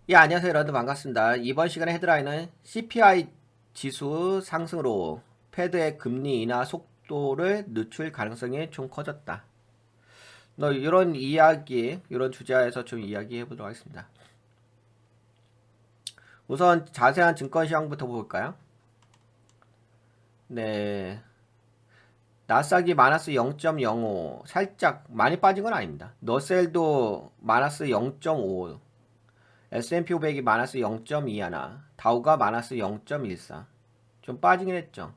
예, 안녕하세요. 여러분 반갑습니다. 이번 시간의 헤드라인은 CPI 지수 상승으로 패드의 금리 인하 속도를 늦출 가능성이 좀 커졌다. 이런 이야기, 이런 주제에서 좀 이야기해 보도록 하겠습니다. 우선 자세한 증권 시황부터 볼까요? 네. 나스닥이 마이너스 0.05, 살짝 많이 빠진 건 아닙니다. 너셀도 마이너스 0.5, S&P 500이 마이너스 0.21, 다우가 마이너스 0.14. 좀 빠지긴 했죠.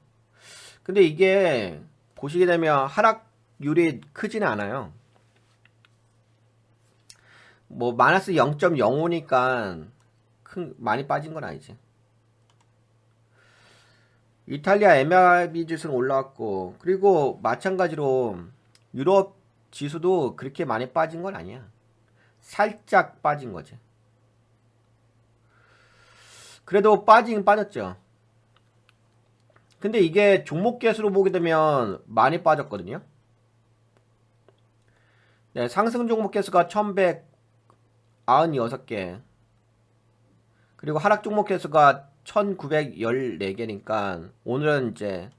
근데 이게 보시게 되면 하락률이 크지는 않아요. 뭐 마이너스 0.05니까 많이 빠진 건 아니지. 이탈리아 MRB 지수는 올라왔고, 그리고 마찬가지로 유럽 지수도 그렇게 많이 빠진 건 아니야. 살짝 빠진 거지. 그래도 빠지긴 빠졌죠. 근데 이게 종목 개수로 보게 되면 많이 빠졌거든요. 네, 상승 종목 개수가 1196개. 그리고 하락 종목 개수가 1914개니까 오늘은 이제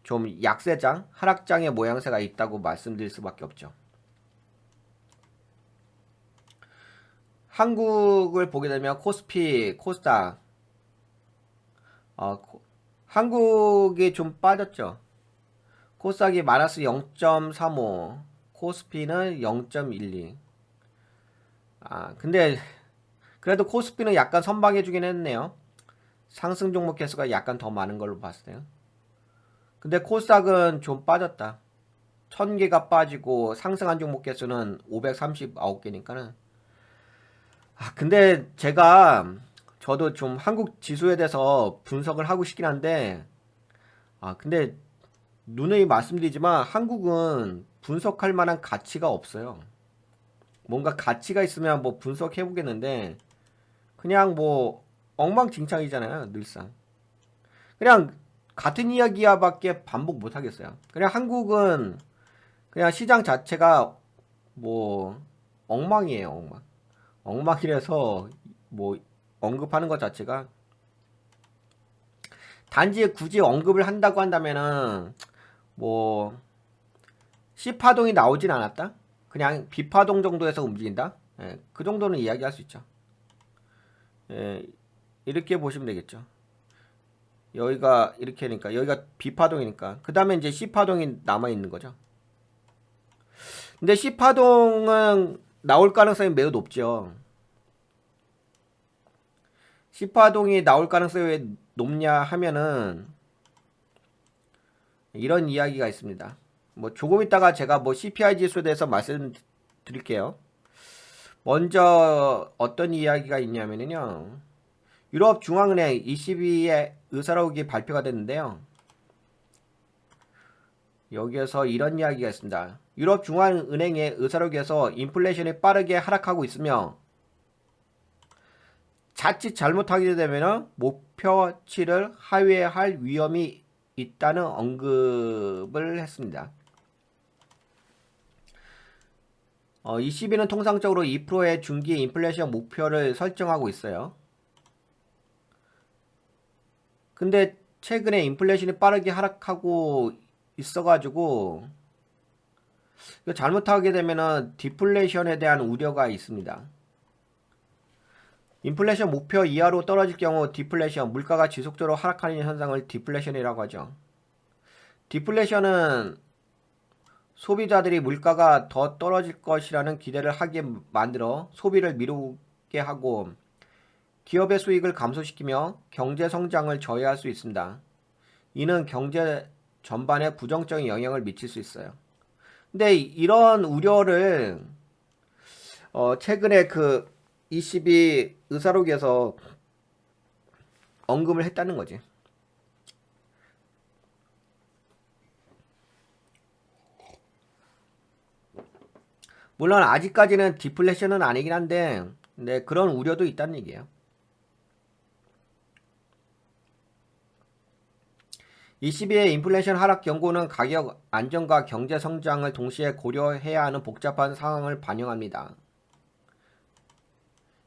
좀 약세장, 하락장의 모양새가 있다고 말씀드릴 수밖에 없죠. 한국을 보게 되면 코스피, 코스닥, 한국이 좀 빠졌죠. 코스닥이 마이너스 0.35, 코스피는 0.12. 근데 그래도 코스피는 약간 선방해주긴 했네요. 상승 종목 개수가 약간 더 많은 걸로 봤을 때요. 근데 코스닥은 좀 빠졌다. 1000개가 빠지고 상승한 종목 개수는 539개니까는. 근데 저도 좀 한국 지수에 대해서 분석을 하고 싶긴 한데, 근데 누누이 말씀드리지만 한국은 분석할 만한 가치가 없어요. 뭔가 가치가 있으면 뭐 분석해 보겠는데, 그냥 뭐 엉망진창이잖아요, 늘상. 그냥 같은 이야기야밖에 반복 못 하겠어요. 그냥 한국은 그냥 시장 자체가 뭐 엉망이에요, 엉망. 엉망이라서 뭐 언급하는 것 자체가 단지 굳이 언급을 한다고 한다면은 뭐 C파동이 나오진 않았다. 그냥 B파동 정도에서 움직인다. 예, 그 정도는 이야기할 수 있죠. 예, 이렇게 보시면 되겠죠. 여기가 이렇게 하니까 여기가 B파동이니까 그 다음에 이제 C파동이 남아있는 거죠. 근데 C파동은 나올 가능성이 매우 높죠. C파동이 나올 가능성이 왜 높냐 하면은 이런 이야기가 있습니다. 뭐 조금 있다가 제가 뭐 CPI 지수에 대해서 말씀드릴게요. 먼저 어떤 이야기가 있냐면요. 유럽 중앙은행 ECB의 의사록이 발표가 됐는데요. 여기에서 이런 이야기가 있습니다. 유럽 중앙은행의 의사록에서 인플레이션이 빠르게 하락하고 있으며 자칫 잘못하게 되면 목표치를 하회할 위험이 있다는 언급을 했습니다. ECB는 통상적으로 2%의 중기 인플레이션 목표를 설정하고 있어요. 근데 최근에 인플레이션이 빠르게 하락하고 있어가지고 이거 잘못하게 되면은 디플레이션에 대한 우려가 있습니다. 인플레이션 목표 이하로 떨어질 경우 디플레이션, 물가가 지속적으로 하락하는 현상을 디플레이션이라고 하죠. 디플레이션은 소비자들이 물가가 더 떨어질 것이라는 기대를 하게 만들어 소비를 미루게 하고 기업의 수익을 감소시키며 경제 성장을 저해할 수 있습니다. 이는 경제 전반에 부정적인 영향을 미칠 수 있어요. 근데 이런 우려를 최근에 그 ECB 의사록에서 언급을 했다는 거지. 물론 아직까지는 디플레이션은 아니긴 한데 네, 그런 우려도 있다는 얘기예요. ECB의 인플레이션 하락 경고는 가격 안정과 경제 성장을 동시에 고려해야 하는 복잡한 상황을 반영합니다.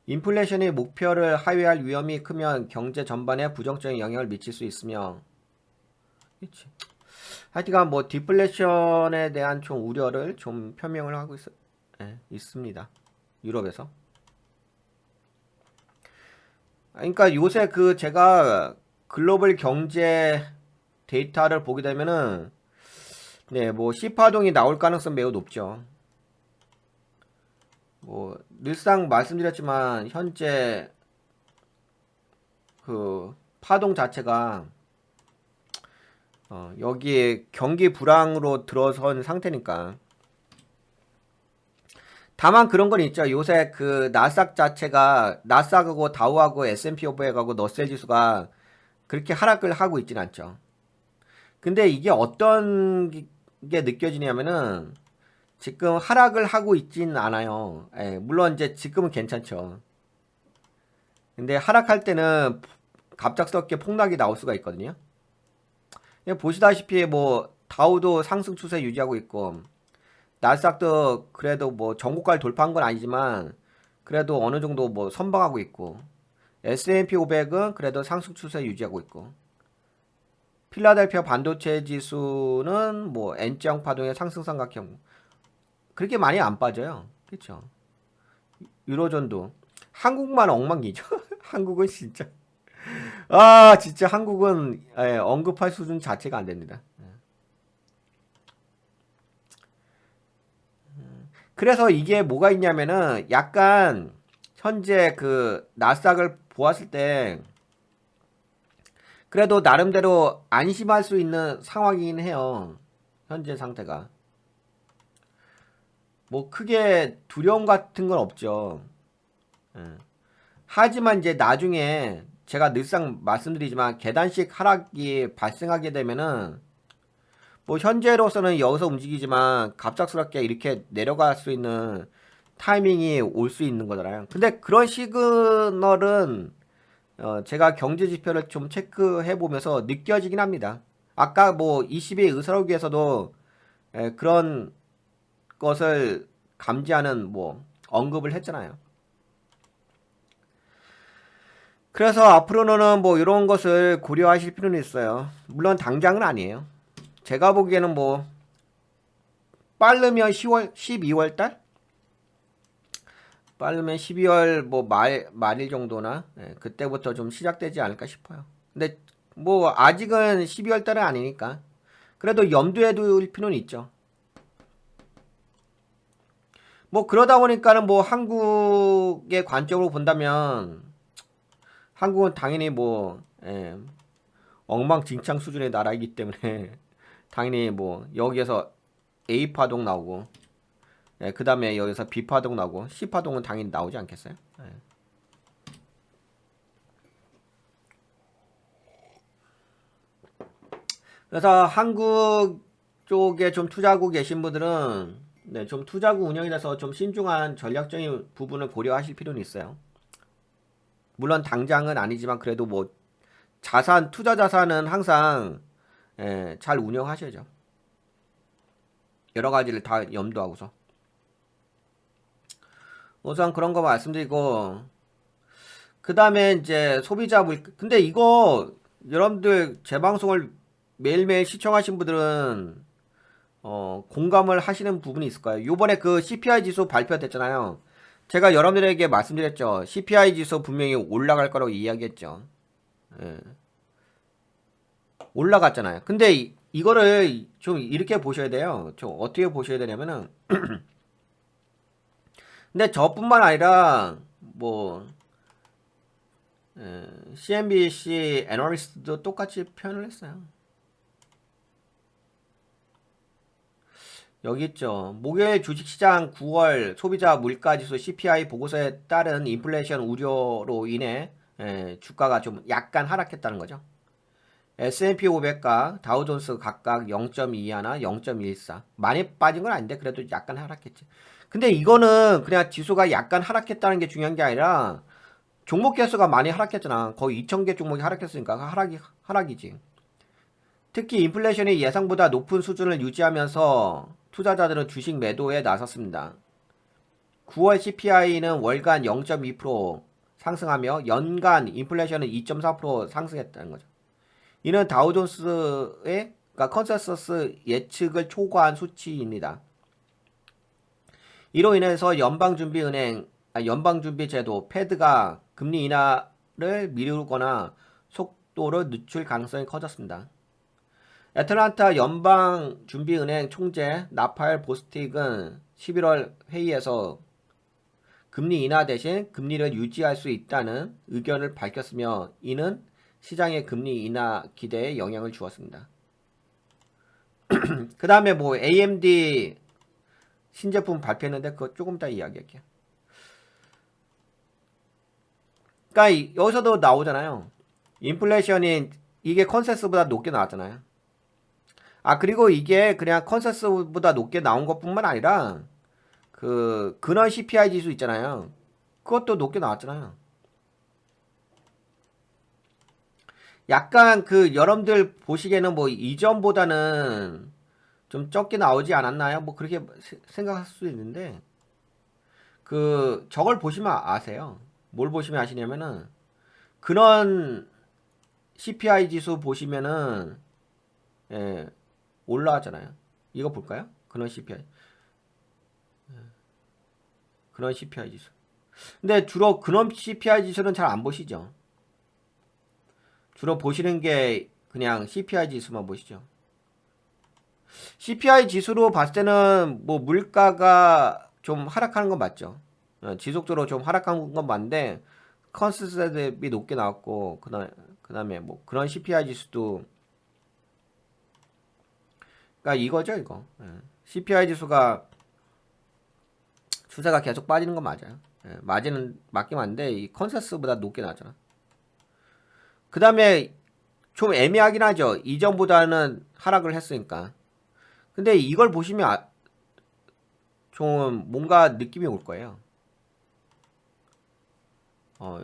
인플레이션의 목표를 하회할 위험이 크면 경제 전반에 부정적인 영향을 미칠 수 있으며, 그치. 하여튼간 뭐 디플레이션에 대한 좀 우려를 좀 표명을 하고 있습니다. 유럽에서. 그러니까 요새 그 제가 글로벌 경제 데이터를 보게 되면은 네, 뭐 C파동이 나올 가능성 매우 높죠. 뭐 늘상 말씀드렸지만 현재 그 파동 자체가 여기에 경기 불황으로 들어선 상태니까. 다만 그런 건 있죠. 요새 그 나스닥 자체가 나스닥하고 다우하고 S&P 500하고 너셀 지수가 그렇게 하락을 하고 있진 않죠. 근데 이게 어떤 게 느껴지냐면은 지금 하락을 하고 있진 않아요. 예, 물론 이제 지금은 괜찮죠. 근데 하락할 때는 갑작스럽게 폭락이 나올 수가 있거든요. 보시다시피 뭐 다우도 상승 추세 유지하고 있고 나스닥도 그래도 뭐 전고가를 돌파한 건 아니지만 그래도 어느 정도 뭐 선방하고 있고 S&P 500은 그래도 상승 추세 유지하고 있고 필라델피아 반도체 지수는 뭐 N자형 파동의 상승 삼각형 그렇게 많이 안 빠져요. 그렇죠? 유로존도 한국만 엉망이죠. 한국은 진짜 진짜 한국은 언급할 수준 자체가 안 됩니다. 그래서 이게 뭐가 있냐면은 약간 현재 그 나스닥을 보았을 때 그래도 나름대로 안심할 수 있는 상황이긴 해요. 현재 상태가. 뭐 크게 두려움 같은 건 없죠. 예. 하지만 이제 나중에 제가 늘상 말씀드리지만 계단식 하락이 발생하게 되면은 뭐 현재로서는 여기서 움직이지만 갑작스럽게 이렇게 내려갈 수 있는 타이밍이 올 수 있는 거잖아요. 근데 그런 시그널은 제가 경제 지표를 좀 체크해 보면서 느껴지긴 합니다. 아까 뭐 22 의사록에서도 그런 것을 감지하는 뭐 언급을 했잖아요. 그래서 앞으로는 뭐 이런 것을 고려하실 필요는 있어요. 물론 당장은 아니에요. 제가 보기에는 뭐 빠르면 10월, 12월 달? 빠르면 12월 뭐 말일 정도나 그때부터 좀 시작되지 않을까 싶어요. 근데 뭐 아직은 12월 달은 아니니까 그래도 염두에 둘 필요는 있죠. 뭐 그러다 보니까는 뭐 한국의 관점으로 본다면 한국은 당연히 뭐 엉망진창 수준의 나라이기 때문에 당연히 뭐 여기에서 A 파동 나오고 그 다음에 여기서 B 파동 나오고 C 파동은 당연히 나오지 않겠어요? 그래서 한국 쪽에 좀 투자하고 계신 분들은 좀 투자구 운영에 대해서 좀 신중한 전략적인 부분을 고려하실 필요는 있어요. 물론 당장은 아니지만 그래도 뭐 투자 자산은 항상 잘 운영하셔야죠. 여러 가지를 다 염두하고서. 우선 그런 거 말씀드리고 그 다음에 이제 소비자 근데 이거 여러분들 제 방송을 매일매일 시청하신 분들은 공감을 하시는 부분이 있을 거예요. 요번에 그 CPI 지수 발표됐잖아요. 제가 여러분들에게 말씀드렸죠. CPI 지수 분명히 올라갈 거라고 이야기했죠. 예. 올라갔잖아요. 근데 이거를 좀 이렇게 보셔야 돼요. 좀 어떻게 보셔야 되냐면은 근데 저뿐만 아니라 뭐 CNBC 애널리스트도 똑같이 표현을 했어요. 여기 있죠. 목요일 주식시장 9월 소비자 물가지수 CPI 보고서에 따른 인플레이션 우려로 인해 주가가 좀 약간 하락했다는 거죠. S&P 500과 다우존스 각각 0.21나 0.14 많이 빠진 건 아닌데 그래도 약간 하락했지. 근데 이거는 그냥 지수가 약간 하락했다는 게 중요한 게 아니라 종목 개수가 많이 하락했잖아. 거의 2,000개 종목이 하락했으니까 하락이지. 특히 인플레이션이 예상보다 높은 수준을 유지하면서 투자자들은 주식 매도에 나섰습니다. 9월 CPI는 월간 0.2% 상승하며 연간 인플레이션은 2.4% 상승했다는 거죠. 이는 다우존스의 그러니까 컨센서스 예측을 초과한 수치입니다. 이로 인해서 연방준비제도 패드가 금리 인하를 미루거나 속도를 늦출 가능성이 커졌습니다. 애틀란타 연방준비은행 총재 나파엘 보스틱은 11월 회의에서 금리 인하 대신 금리를 유지할 수 있다는 의견을 밝혔으며 이는 시장의 금리 인하 기대에 영향을 주었습니다. 그 다음에 뭐 AMD 신제품 발표했는데 그거 조금 이따 이야기할게요. 그러니까 여기서도 나오잖아요. 인플레이션이 이게 컨센서스보다 높게 나왔잖아요. 그리고 이게 그냥 컨센서스보다 높게 나온 것뿐만 아니라 그 근원 CPI 지수 있잖아요. 그것도 높게 나왔잖아요. 약간 그 여러분들 보시기에는 뭐 이전보다는 좀 적게 나오지 않았나요? 뭐 그렇게 생각할 수도 있는데 그 저걸 보시면 아세요. 뭘 보시면 아시냐면은 그런 CPI 지수 보시면은 올라왔잖아요. 이거 볼까요? 그런 CPI. 그런 CPI 지수. 근데 주로 그런 CPI 지수는 잘 안 보시죠. 주로 보시는 게 그냥 CPI 지수만 보시죠. CPI 지수로 봤을 때는 뭐 물가가 좀 하락하는 건 맞죠. 지속적으로 좀 하락한 건 맞는데 컨센서스 대비 높게 나왔고 그다음에 뭐 그런 CPI 지수도 그러니까 이거죠 이거. CPI 지수가 추세가 계속 빠지는 건 맞아요. 맞긴 맞는데 이 컨센서스보다 높게 나왔잖아. 그 다음에 좀 애매하긴 하죠. 이전보다는 하락을 했으니까. 근데 이걸 보시면 좀 뭔가 느낌이 올 거예요.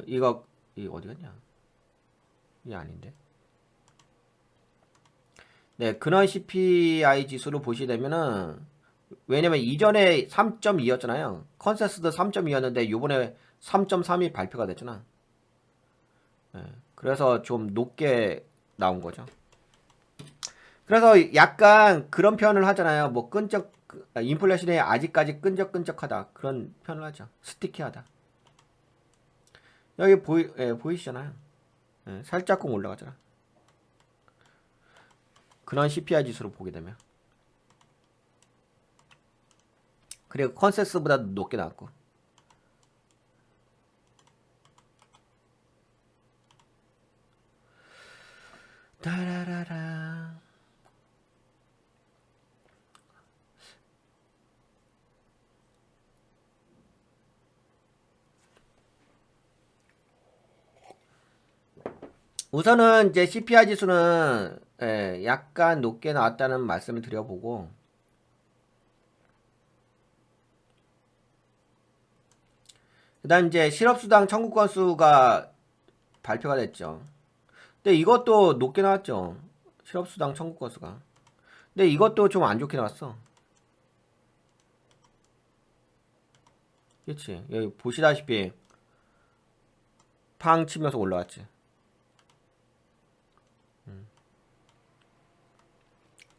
이거 어디 갔냐? 이게 아닌데. 네, 근원 CPI 지수를 보시게 되면은 왜냐면 이전에 3.2였잖아요. 컨센서스도 3.2였는데 요번에 3.3이 발표가 됐잖아. 그래서 좀 높게 나온 거죠. 그래서 약간 그런 표현을 하잖아요. 뭐 인플레이션이 아직까지 끈적끈적하다. 그런 표현을 하죠. 스티키하다. 여기 보이시잖아요. 살짝쿵 올라가잖아. 그런 CPI 지수로 보게 되면. 그리고 컨센서스보다 높게 나왔고. 따라라라. 우선은 이제 CPI 지수는 약간 높게 나왔다는 말씀을 드려보고 그 다음 이제 실업수당 청구 건수가 발표가 됐죠. 근데 이것도 높게 나왔죠. 실업수당 청구 건수가. 근데 이것도 좀 안 좋게 나왔어. 그치? 여기 보시다시피 팡 치면서 올라왔지.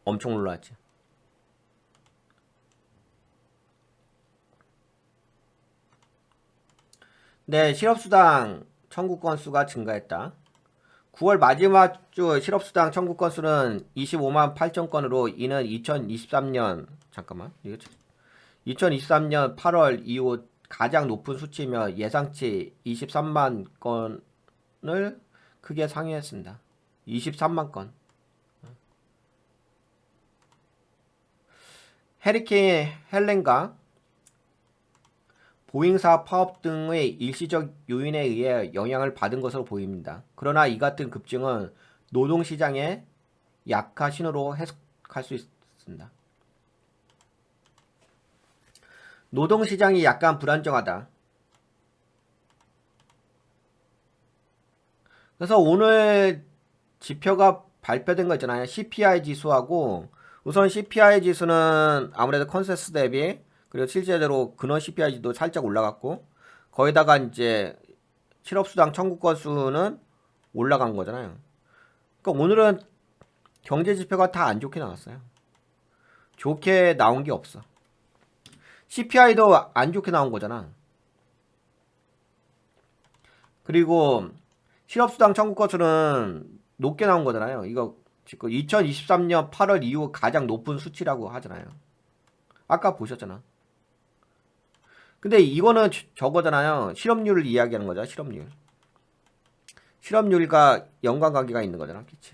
엄청 올라왔지. 네, 실업수당 청구 건수가 증가했다. 9월 마지막 주 실업수당 청구 건수는 25만 8천 건으로 이는 2023년 8월 이후 가장 높은 수치며 예상치 23만 건을 크게 상회했습니다. 23만 건. 해리케인 헬렌과 보잉사 파업 등의 일시적 요인에 의해 영향을 받은 것으로 보입니다. 그러나 이 같은 급증은 노동시장의 약화 신호로 해석할 수 있습니다. 노동시장이 약간 불안정하다. 그래서 오늘 지표가 발표된 거 있잖아요. CPI 지수하고 우선 CPI 지수는 아무래도 컨센서스 대비 그리고 실제로 근원 CPI도 살짝 올라갔고 거기다가 이제 실업수당 청구 건수는 올라간 거잖아요. 그러니까 오늘은 경제 지표가 다 안 좋게 나왔어요. 좋게 나온 게 없어. CPI도 안 좋게 나온 거잖아. 그리고 실업수당 청구 건수는 높게 나온 거잖아요. 이거 지금 2023년 8월 이후 가장 높은 수치라고 하잖아요. 아까 보셨잖아. 근데 이거는 저거잖아요. 실업률을 이야기하는 거잖아. 실업률. 실업률과 연관관계가 있는 거잖아. 그치?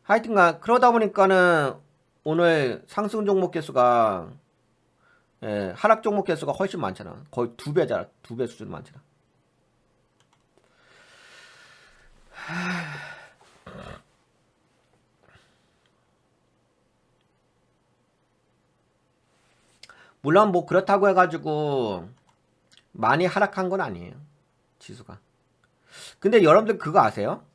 하여튼간 그러다 보니까는 오늘 상승 종목 개수가 하락 종목 개수가 훨씬 많잖아. 거의 2배잖아. 2배 수준 많잖아. 물론 뭐 그렇다고 해가지고 많이 하락한 건 아니에요. 지수가. 근데 여러분들 그거 아세요?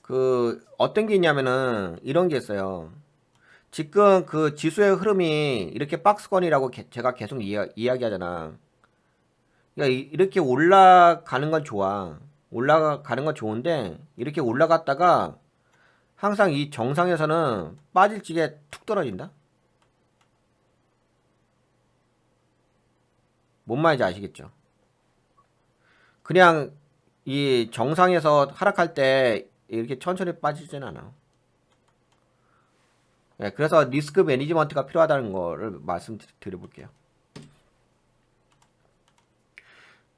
그 어떤 게 있냐면은 이런 게 있어요. 지금 그 지수의 흐름이 이렇게 박스권이라고 제가 계속 이야기하잖아. 그러니까 이렇게 올라가는 건 좋아. 올라가는 건 좋은데 이렇게 올라갔다가 항상 이 정상에서는 빠질 적에 툭 떨어진다. 뭔 말인지 아시겠죠? 그냥 이 정상에서 하락할 때 이렇게 천천히 빠지진 않아. 네, 그래서 리스크 매니지먼트가 필요하다는 거를 말씀드려볼게요.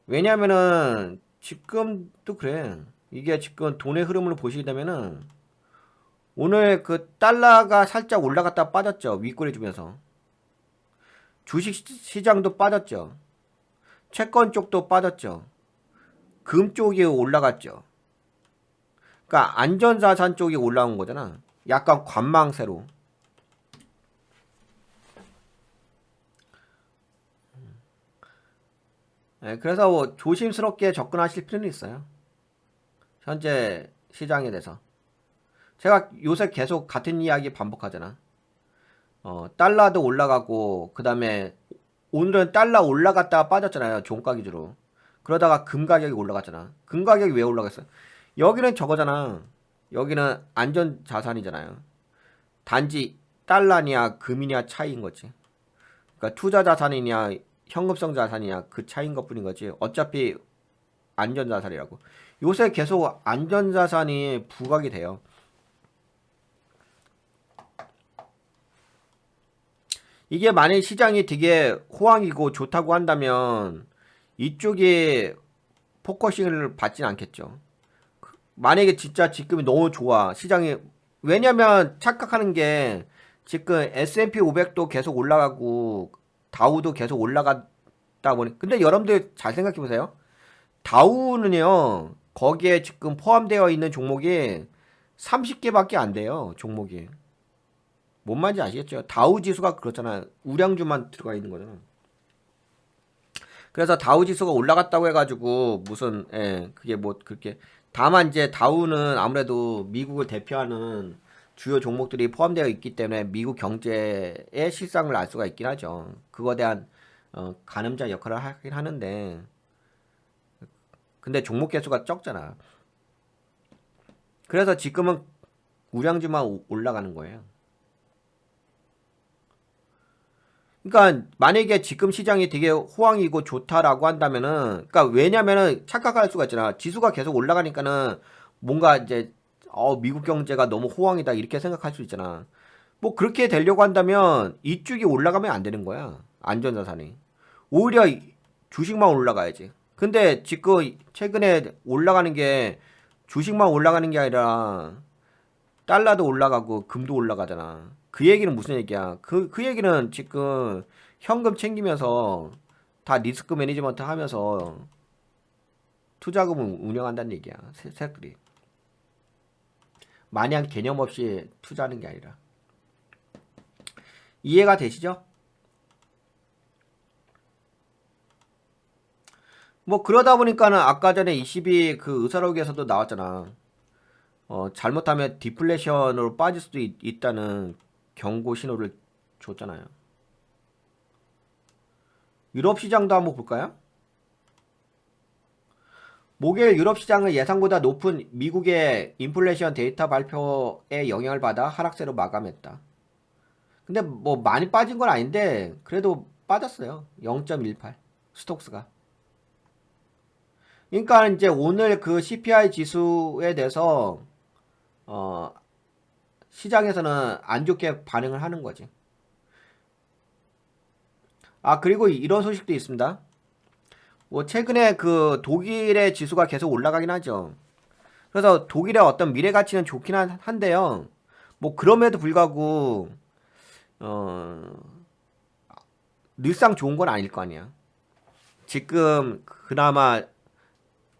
왜냐면은 지금도 그래. 이게 지금 돈의 흐름을 보시게 되면은 오늘 그 달러가 살짝 올라갔다 빠졌죠. 윗꼬리 주면서. 주식 시장도 빠졌죠. 채권 쪽도 빠졌죠. 금 쪽이 올라갔죠. 그러니까 안전자산 쪽이 올라온 거잖아. 약간 관망세로. 네, 그래서 뭐 조심스럽게 접근하실 필요는 있어요. 현재 시장에 대해서. 제가 요새 계속 같은 이야기 반복하잖아. 달러도 올라가고, 그 다음에 오늘은 달러 올라갔다가 빠졌잖아요. 종가 기준으로. 그러다가 금 가격이 올라갔잖아. 금 가격이 왜 올라갔어요? 여기는 저거잖아. 여기는 안전 자산이잖아요. 단지 달러냐 금이냐 차이인 거지. 그러니까 투자 자산이냐 현금성 자산이냐 그 차이인 것뿐인 거지. 어차피 안전 자산이라고. 요새 계속 안전 자산이 부각이 돼요. 이게 만약 시장이 되게 호황이고 좋다고 한다면 이쪽에 포커싱을 받진 않겠죠. 만약에 진짜 지금이 너무 좋아. 시장이 왜냐면 착각하는 게 지금 S&P 500도 계속 올라가고 다우도 계속 올라갔다 보니 근데 여러분들 잘 생각해 보세요. 다우는요. 거기에 지금 포함되어 있는 종목이 30개밖에 안 돼요. 종목이. 뭔 말인지 아시겠죠? 다우 지수가 그렇잖아요. 우량주만 들어가 있는 거잖아. 그래서 다우 지수가 올라갔다고 해가지고 무슨 그게 뭐 그렇게 다만 이제 다우는 아무래도 미국을 대표하는 주요 종목들이 포함되어 있기 때문에 미국 경제의 실상을 알 수가 있긴 하죠. 그거에 대한 가늠자 역할을 하긴 하는데 근데 종목 개수가 적잖아. 그래서 지금은 우량주만 올라가는 거예요. 그러니까 만약에 지금 시장이 되게 호황이고 좋다라고 한다면은 그러니까 왜냐면은 착각할 수가 있잖아. 지수가 계속 올라가니까는 뭔가 이제 미국 경제가 너무 호황이다 이렇게 생각할 수 있잖아. 뭐 그렇게 되려고 한다면 이쪽이 올라가면 안 되는 거야. 안전자산이. 오히려 주식만 올라가야지. 근데 지금 최근에 올라가는 게 주식만 올라가는 게 아니라 달러도 올라가고 금도 올라가잖아. 그 얘기는 무슨 얘기야? 그 얘기는 지금 현금 챙기면서 다 리스크 매니지먼트 하면서 투자금을 운영한다는 얘기야. 새들이. 마냥 개념 없이 투자하는 게 아니라. 이해가 되시죠? 뭐 그러다 보니까는 아까 전에 22 그 의사록에서도 나왔잖아. 잘못하면 디플레이션으로 빠질 수도 있다는 경고 신호를 줬잖아요. 유럽 시장도 한번 볼까요? 목요일 유럽 시장은 예상보다 높은 미국의 인플레이션 데이터 발표에 영향을 받아 하락세로 마감했다. 근데 뭐 많이 빠진 건 아닌데 그래도 빠졌어요. 0.18 스톡스가. 그러니까 이제 오늘 그 CPI 지수에 대해서 어 시장에서는 안 좋게 반응을 하는 거지. 아, 그리고 이런 소식도 있습니다. 뭐 최근에 그 독일의 지수가 계속 올라가긴 하죠. 그래서 독일의 어떤 미래 가치는 좋긴 한데요. 뭐 그럼에도 불구하고 어 늘상 좋은 건 아닐 거 아니야. 지금 그나마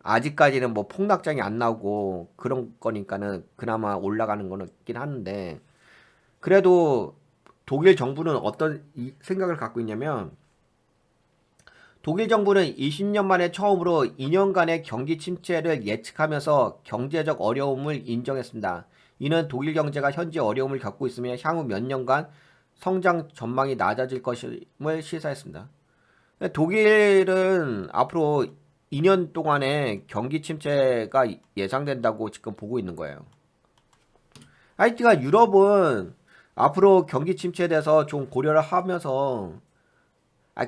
아직까지는 뭐 폭락장이 안 나오고 그런 거니까는 그나마 올라가는 거는 있긴 하는데 그래도 독일 정부는 어떤 생각을 갖고 있냐면 독일 정부는 20년 만에 처음으로 2년간의 경기 침체를 예측하면서 경제적 어려움을 인정했습니다. 이는 독일 경제가 현재 어려움을 겪고 있으며 향후 몇 년간 성장 전망이 낮아질 것임을 시사했습니다. 독일은 앞으로 2년 동안의 경기 침체가 예상된다고 지금 보고 있는 거예요. 하여튼간 유럽은 앞으로 경기 침체에 대해서 좀 고려를 하면서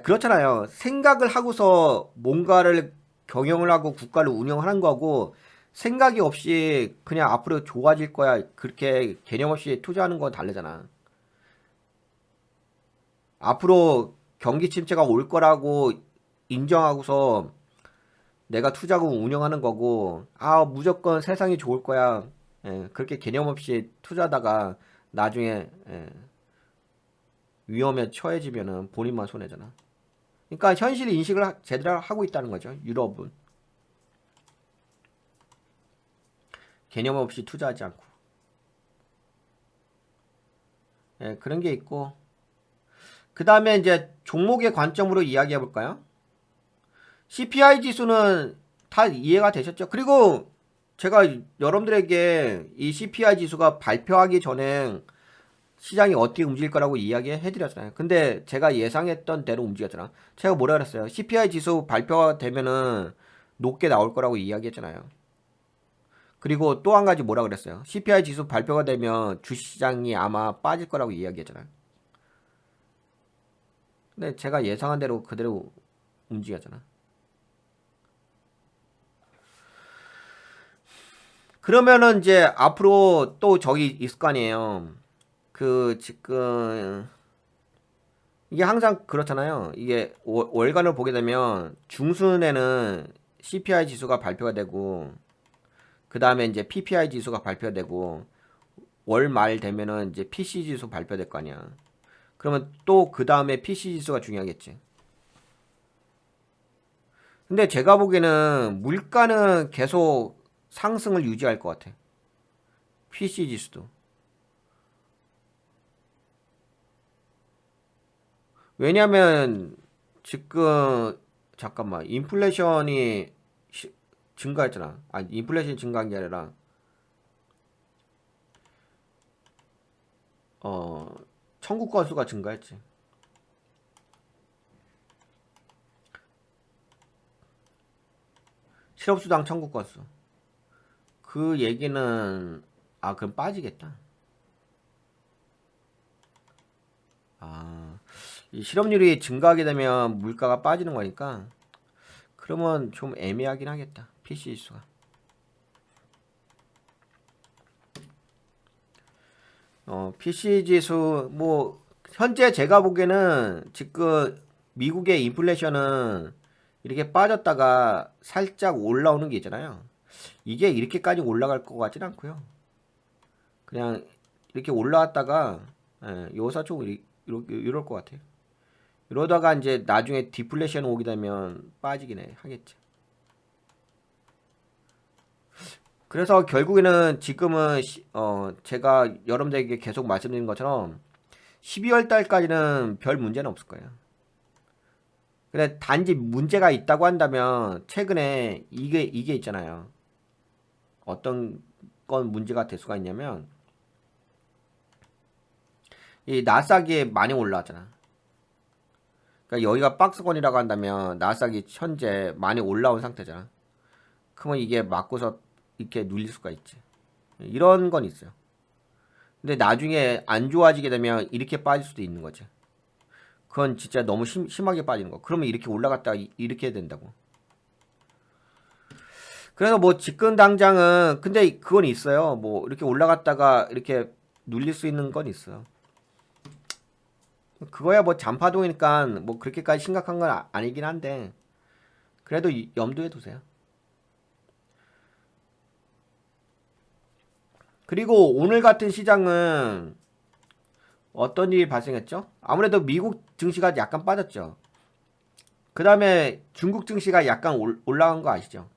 그렇잖아요. 생각을 하고서 뭔가를 경영을 하고 국가를 운영하는 거고 생각이 없이 그냥 앞으로 좋아질 거야 그렇게 개념 없이 투자하는 건 다르잖아. 앞으로 경기 침체가 올 거라고 인정하고서 내가 투자금 운영하는 거고 무조건 세상이 좋을 거야. 그렇게 개념 없이 투자하다가 나중에 위험에 처해지면은 본인만 손해잖아. 그러니까 현실 인식을 제대로 하고 있다는 거죠. 유럽은 개념 없이 투자하지 않고 그런 게 있고 그 다음에 이제 종목의 관점으로 이야기해 볼까요? CPI 지수는 다 이해가 되셨죠? 그리고 제가 여러분들에게 이 CPI 지수가 발표하기 전에 시장이 어떻게 움직일 거라고 이야기해 드렸잖아요. 근데 제가 예상했던 대로 움직였잖아. 제가 뭐라 그랬어요? CPI 지수 발표가 되면은 높게 나올 거라고 이야기했잖아요. 그리고 또 한 가지 뭐라 그랬어요? CPI 지수 발표가 되면 주식시장이 아마 빠질 거라고 이야기했잖아요. 근데 제가 예상한 대로 그대로 움직였잖아. 그러면은 이제 앞으로 또 저기 있을 거 아니에요. 그 지금 이게 항상 그렇잖아요. 이게 월간을 보게 되면 중순에는 CPI 지수가 발표가 되고 그 다음에 이제 PPI 지수가 발표되고 월 말 되면은 이제 PC 지수 발표될 거 아니야. 그러면 또 그 다음에 PC 지수가 중요하겠지. 근데 제가 보기에는 물가는 계속 상승을 유지할 것 같아. PC 지수도. 왜냐면 지금 잠깐만 인플레이션이 증가했잖아. 인플레이션이 증가한 게 아니라 어 청구 건수가 증가했지. 실업수당 청구 건수. 그 얘기는 그럼 빠지겠다. 이 실업률이 증가하게 되면 물가가 빠지는 거니까 그러면 좀 애매하긴 하겠다. PC 지수가. PC 지수 뭐 현재 제가 보기에는 지금 미국의 인플레이션은 이렇게 빠졌다가 살짝 올라오는 게 있잖아요. 이게 이렇게까지 올라갈 것 같진 않고요. 그냥 이렇게 올라왔다가 여기서 좀 이럴 것 같아요. 이러다가 이제 나중에 디플레이션 오게 되면 빠지긴 하겠지. 그래서 결국에는 지금은 제가 여러분들에게 계속 말씀드린 것처럼 12월 달까지는 별 문제는 없을 거예요. 근데 단지 문제가 있다고 한다면 최근에 이게 있잖아요. 어떤 건 문제가 될 수가 있냐면 이 나스닥이 많이 올라왔잖아. 그러니까 여기가 박스권이라고 한다면 나스닥이 현재 많이 올라온 상태잖아. 그러면 이게 맞고서 이렇게 눌릴 수가 있지. 이런 건 있어요. 근데 나중에 안 좋아지게 되면 이렇게 빠질 수도 있는 거지. 그건 진짜 너무 심하게 빠지는 거. 그러면 이렇게 올라갔다가 이렇게 된다고. 그래서 뭐 지금 당장은 근데 그건 있어요. 뭐 이렇게 올라갔다가 이렇게 눌릴 수 있는 건 있어요. 그거야 뭐 잔파동이니까 뭐 그렇게까지 심각한 건 아니긴 한데 그래도 염두에 두세요. 그리고 오늘 같은 시장은 어떤 일이 발생했죠? 아무래도 미국 증시가 약간 빠졌죠. 그 다음에 중국 증시가 약간 올라간 거 아시죠?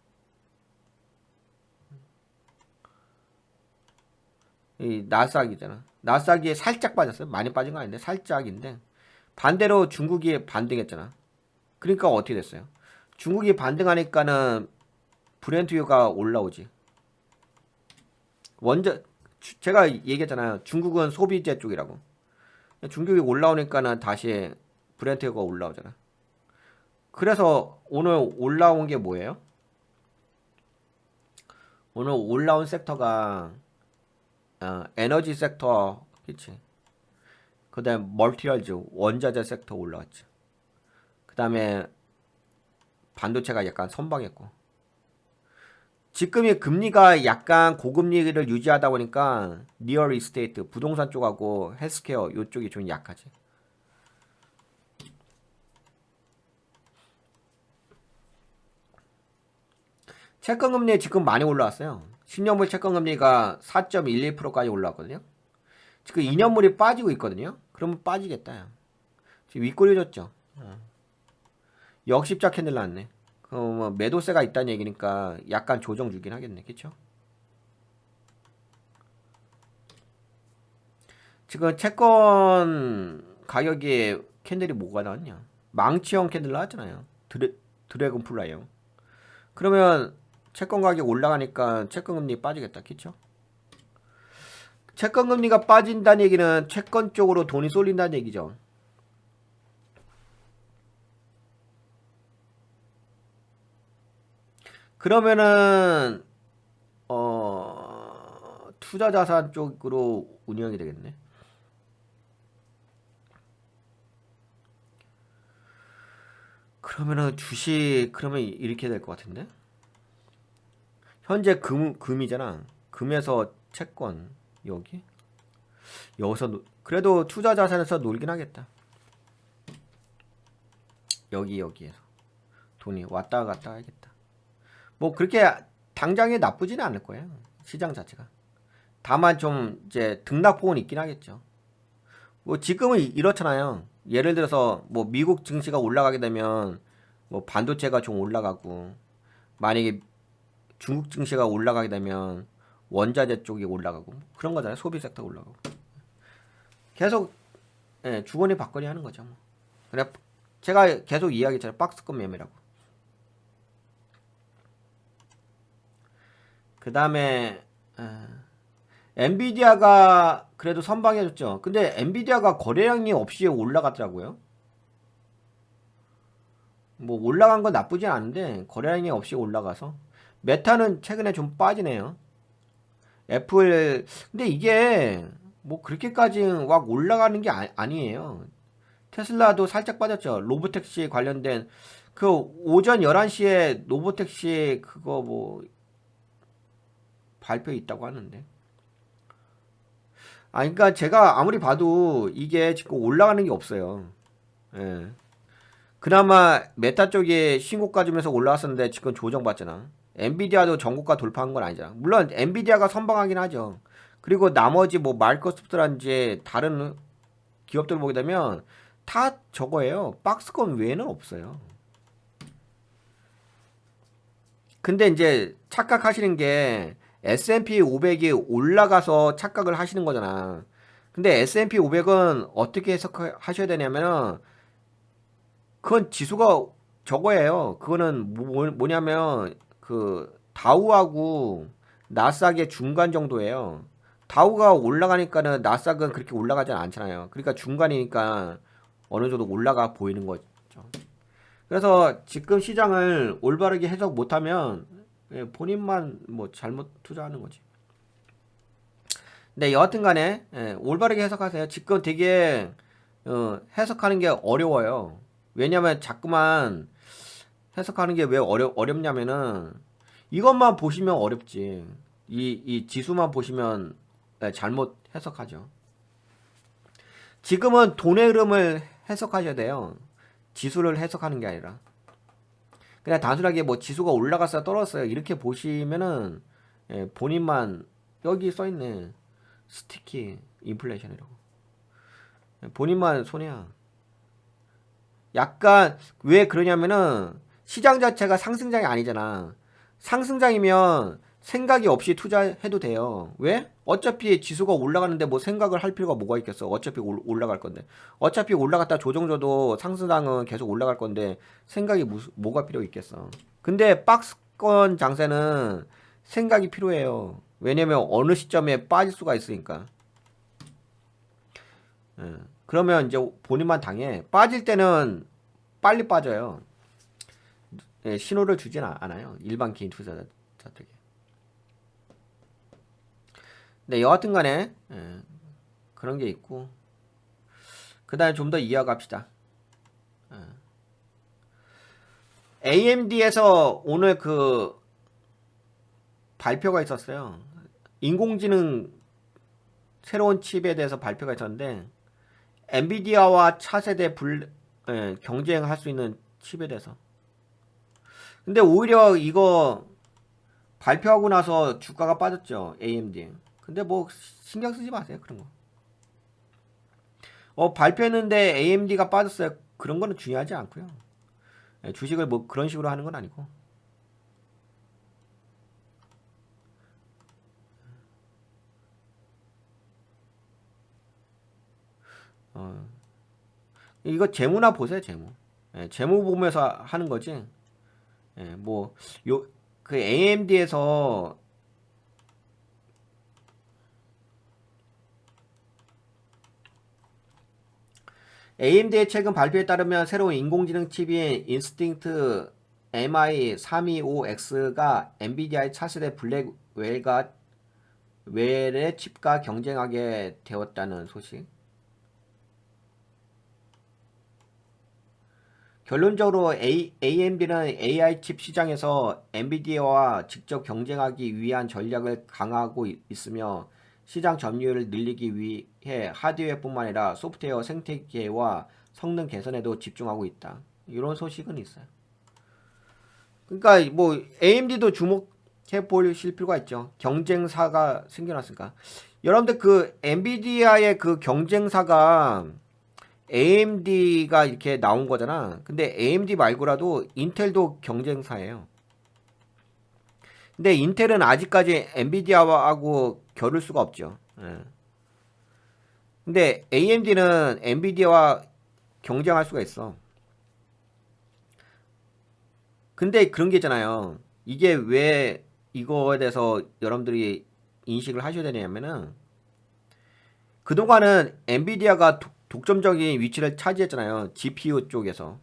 이 나스닥이잖아. 나스닥이 살짝 빠졌어요. 많이 빠진 거 아닌데 살짝인데 반대로 중국이 반등했잖아. 그러니까 어떻게 됐어요? 중국이 반등하니까는 브렌트유가 올라오지. 먼저 제가 얘기했잖아요. 중국은 소비재 쪽이라고. 중국이 올라오니까는 다시 브렌트유가 올라오잖아. 그래서 오늘 올라온 게 뭐예요? 오늘 올라온 섹터가 에너지 섹터, 그치? 그 다음에 멀티얼즈, 원자재 섹터 올라왔죠. 그 다음에 반도체가 약간 선방했고. 지금이 금리가 약간 고금리를 유지하다 보니까 리얼 이스테이트, 부동산 쪽하고 헬스케어 요쪽이 좀 약하지. 채권금리 지금 많이 올라왔어요. 10년물 채권금리가 4.11%까지 올라왔거든요. 지금 2년물이 빠지고 있거든요. 그러면 빠지겠다. 지금 윗꼬리 줬죠. 역십자 캔들 났네. 뭐 매도세가 있다는 얘기니까 약간 조정 주긴 하겠네. 그쵸? 지금 채권 가격에 캔들이 뭐가 나왔냐? 망치형 캔들 나왔잖아요. 드래곤 플라이형. 그러면 채권 가격 올라가니까 채권 금리 빠지겠다. 그쵸? 채권 금리가 빠진다는 얘기는 채권 쪽으로 돈이 쏠린다는 얘기죠. 그러면은 투자 자산 쪽으로 운영이 되겠네. 그러면은 주식 그러면 이렇게 될 것 같은데? 현재 금이잖아. 금에서 채권 여기서 그래도 투자 자산에서 놀긴 하겠다. 여기에서 돈이 왔다 갔다 하겠다. 뭐 그렇게 당장에 나쁘지는 않을 거예요. 시장 자체가. 다만 좀 이제 등락폭은 있긴 하겠죠. 뭐 지금은 이렇잖아요. 예를 들어서 뭐 미국 증시가 올라가게 되면 뭐 반도체가 좀 올라가고 만약에 중국 증시가 올라가게 되면 원자재 쪽이 올라가고 그런 거잖아요. 소비 섹터 올라가고 계속 주거니 받거니 하는 거죠. 뭐. 그래 제가 계속 이야기했잖아요. 박스권 매매라고. 그 다음에 엔비디아가 그래도 선방해줬죠. 근데 엔비디아가 거래량이 없이 올라갔더라고요. 뭐 올라간 건 나쁘진 않은데 거래량이 없이 올라가서 메타는 최근에 좀 빠지네요. 애플 근데 이게 뭐 그렇게까지 막 올라가는 게 아니에요. 테슬라도 살짝 빠졌죠. 로보택시 관련된 그 오전 11시에 로보택시 그거 뭐 발표 있다고 하는데. 그러니까 제가 아무리 봐도 이게 지금 올라가는 게 없어요. 예. 그나마 메타 쪽에 신고가 주면서 올라왔었는데 지금 조정받잖아. 엔비디아도 전고가 돌파한 건 아니잖아. 물론 엔비디아가 선방하긴 하죠. 그리고 나머지 뭐 마이크로소프트라든지 다른 기업들 보게 되면 다 저거예요. 박스권 외에는 없어요. 근데 이제 착각하시는 게 S&P 500이 올라가서 착각을 하시는 거잖아. 근데 S&P 500은 어떻게 해석하셔야 되냐면은 그건 지수가 저거예요. 그거는 뭐냐면 그 다우하고 나스닥의 중간 정도예요. 다우가 올라가니까는 나스닥은 그렇게 올라가지 않잖아요. 그러니까 중간이니까 어느 정도 올라가 보이는 그래서 지금 시장을 올바르게 해석 못하면 본인만 뭐 잘못 투자하는 거지. 네, 여하튼 간에 올바르게 해석하세요. 지금 되게 해석하는 게 어려워요. 왜냐면 자꾸만 해석하는 게 왜 어렵냐면은 이것만 보시면 어렵지. 이 지수만 보시면 잘못 해석하죠. 지금은 돈의 흐름을 해석하셔야 돼요. 지수를 해석하는 게 아니라. 그냥 단순하게 뭐 지수가 올라갔어요, 떨어졌어요. 이렇게 보시면은 본인만 여기 써 있네. 스티키 인플레이션이라고. 본인만 손해야. 약간 왜 그러냐면은 시장 자체가 상승장이 아니잖아. 상승장이면 생각이 없이 투자해도 돼요. 왜? 어차피 지수가 올라가는데 뭐 생각을 할 필요가 뭐가 있겠어. 어차피 올라갈 건데. 어차피 올라갔다 조정줘도 상승장은 계속 올라갈 건데 생각이 뭐가 필요 있겠어. 근데 박스권 장세는 생각이 필요해요. 왜냐면 어느 시점에 빠질 수가 있으니까. 그러면 이제 본인만 당해. 빠질 때는 빨리 빠져요. 신호를 주진 않아요. 일반 개인 투자자들에게. 네, 여하튼 간에 그런 게 있고 그 다음에 좀 더 이어갑시다. AMD에서 오늘 그 발표가 있었어요. 인공지능 새로운 칩에 대해서 발표가 있었는데 엔비디아와 차세대 경쟁할 수 있는 칩에 대해서. 근데 오히려 이거 발표하고 나서 주가가 빠졌죠. AMD. 근데 뭐 신경 쓰지 마세요. 그런 거. 발표했는데 AMD가 빠졌어요. 그런 거는 중요하지 않고요. 주식을 뭐 그런 식으로 하는 건 아니고. 이거 재무나 보세요. 재무. 재무 보면서 하는 거지. 뭐 요 그 AMD에서 AMD의 최근 발표에 따르면 새로운 인공지능 칩인 인스팅트 MI325X가 엔비디아의 차세대 블랙웰의 칩과 경쟁하게 되었다는 소식. 결론적으로 AMD는 AI 칩 시장에서 엔비디아와 직접 경쟁하기 위한 전략을 강화하고 있으며 시장 점유율을 늘리기 위해 하드웨어뿐만 아니라 소프트웨어 생태계와 성능 개선에도 집중하고 있다. 이런 소식은 있어요. 그러니까 뭐 AMD도 주목해 보실 필요가 있죠. 경쟁사가 생겨났으니까. 여러분들 그 엔비디아의 그 경쟁사가 AMD가 이렇게 나온 거잖아. 근데 AMD 말고라도 인텔도 경쟁사예요. 근데 인텔은 아직까지 엔비디아하고 겨룰 수가 없죠. 근데 AMD는 엔비디아와 경쟁할 수가 있어. 근데 그런 게 있잖아요. 이게 왜 이거에 대해서 여러분들이 인식을 하셔야 되냐면은 그동안은 엔비디아가 독점적인 위치를 차지했잖아요. GPU 쪽에서.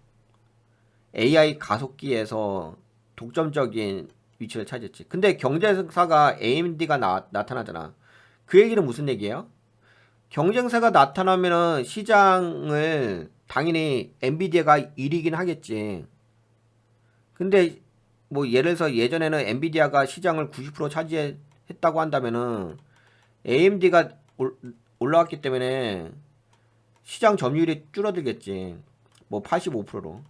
AI 가속기에서 독점적인 위치를 차지했지. 근데 경쟁사가 AMD가 나타나잖아. 그 얘기는 무슨 얘기예요? 경쟁사가 나타나면은 시장을 당연히 엔비디아가 이기긴 하겠지. 근데 뭐 예를 들어서 예전에는 엔비디아가 시장을 90% 차지했다고 한다면은 AMD가 올라왔기 때문에 시장 점유율이 줄어들겠지. 뭐 85%로.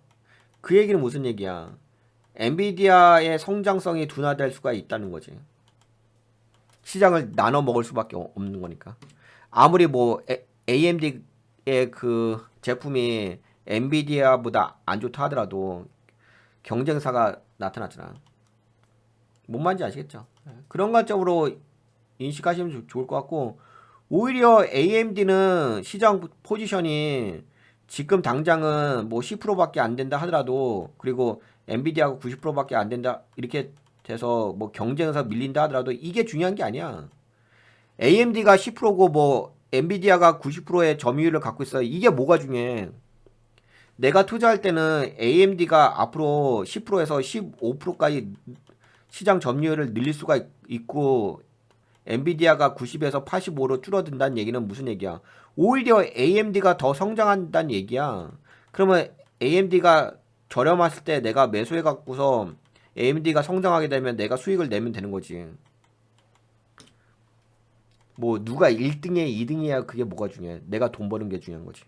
그 얘기는 무슨 얘기야? 엔비디아의 성장성이 둔화될 수가 있다는 거지. 시장을 나눠 먹을 수밖에 없는 거니까. 아무리 뭐 AMD의 그 제품이 엔비디아보다 안 좋다 하더라도 경쟁사가 나타났잖아. 뭔 말인지 아시겠죠? 그런 관점으로 인식하시면 좋을 것 같고 오히려 AMD는 시장 포지션이 지금 당장은 뭐 10%밖에 안 된다 하더라도 그리고 엔비디아가 90%밖에 안 된다 이렇게 돼서 뭐 경쟁에서 밀린다 하더라도 이게 중요한 게 아니야. AMD가 10%고 뭐 엔비디아가 90%의 점유율을 갖고 있어. 이게 뭐가 중요해? 내가 투자할 때는 AMD가 앞으로 10%에서 15%까지 시장 점유율을 늘릴 수가 있고 엔비디아가 90에서 85로 줄어든다는 얘기는 무슨 얘기야? 오히려 AMD가 더 성장한다는 얘기야. 그러면 AMD가 저렴했을 때 내가 매수해 갖고서 AMD가 성장하게 되면 내가 수익을 내면 되는 거지. 뭐 누가 1등이야 2등이야 그게 뭐가 중요해. 내가 돈 버는 게 중요한 거지.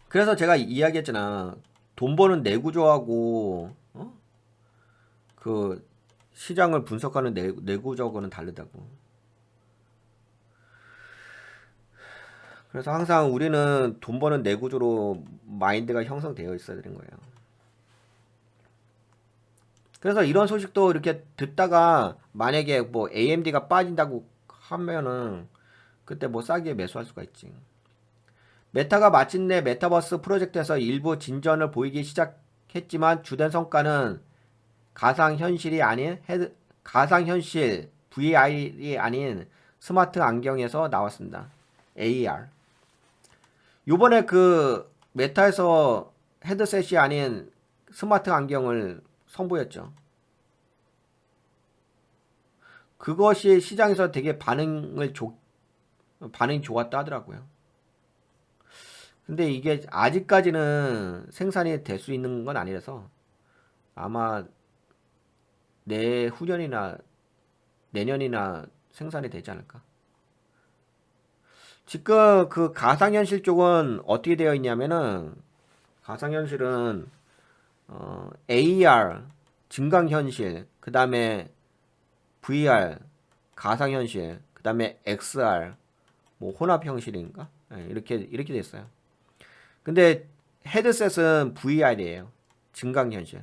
그래서 제가 이야기했잖아. 돈 버는 내구조하고 그 시장을 분석하는 내구조하고는 다르다고. 그래서 항상 우리는 돈 버는 내구조로 마인드가 형성되어 있어야 되는 거예요. 그래서 이런 소식도 이렇게 듣다가 만약에 뭐 AMD가 빠진다고 하면은 그때 뭐 싸게 매수할 수가 있지. 메타가 마침내 메타버스 프로젝트에서 일부 진전을 보이기 시작했지만 주된 성과는 가상현실 VR이 아닌 스마트 안경에서 나왔습니다. AR. 요번에 그 메타에서 헤드셋이 아닌 스마트 안경을 선보였죠. 그것이 시장에서 되게 반응이 좋았다 하더라고요. 근데 이게 아직까지는 생산이 될 수 있는 건 아니라서 아마 내후년이나 내년이나 생산이 되지 않을까. 지금 그 가상현실 쪽은 어떻게 되어 있냐면은 가상현실은 AR 증강현실 그 다음에 VR 가상현실 그 다음에 XR 뭐 혼합현실인가 이렇게 됐어요. 근데 헤드셋은 VR이에요. 증강현실.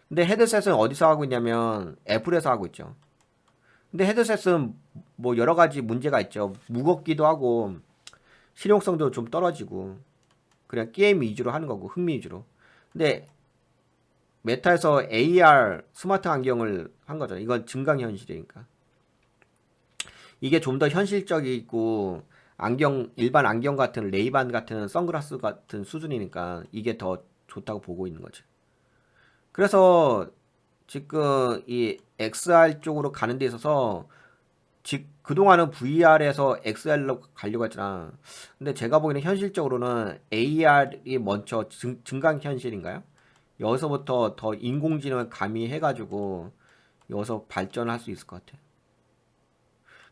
근데 헤드셋은 어디서 하고 있냐면 애플에서 하고 있죠. 근데 헤드셋은 뭐 여러 가지 문제가 있죠. 무겁기도 하고 실용성도 좀 떨어지고 그냥 게임 위주로 하는 거고 흥미 위주로. 근데 메타에서 AR 스마트 안경을 한 거죠. 이건 증강현실이니까. 이게 좀 더 현실적이고 일반 안경 같은 레이반 같은 선글라스 같은 수준이니까 이게 더 좋다고 보고 있는 거죠. 그래서 지금 이 XR 쪽으로 가는 데 있어서 그동안은 VR에서 XR로 가려고 했잖아. 근데 제가 보기에는 현실적으로는 AR이 먼저 증강현실인가요? 여기서부터 더 인공지능을 가미해가지고 여기서 발전할 수 있을 것 같아.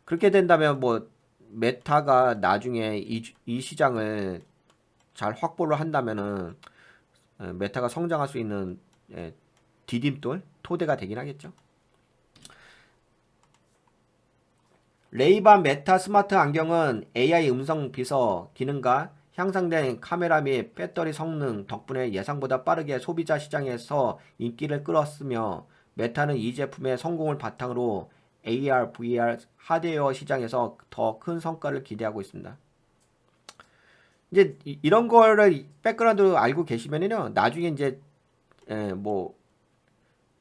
그렇게 된다면 뭐 메타가 나중에 이 시장을 잘 확보를 한다면은 메타가 성장할 수 있는 디딤돌 토대가 되긴 하겠죠. 레이반 메타 스마트 안경은 AI 음성 비서 기능과 향상된 카메라 및 배터리 성능 덕분에 예상보다 빠르게 소비자 시장에서 인기를 끌었으며 메타는 이 제품의 성공을 바탕으로 AR, VR 하드웨어 시장에서 더 큰 성과를 기대하고 있습니다. 이제 이런 거를 백그라운드로 알고 계시면은요, 나중에 이제 뭐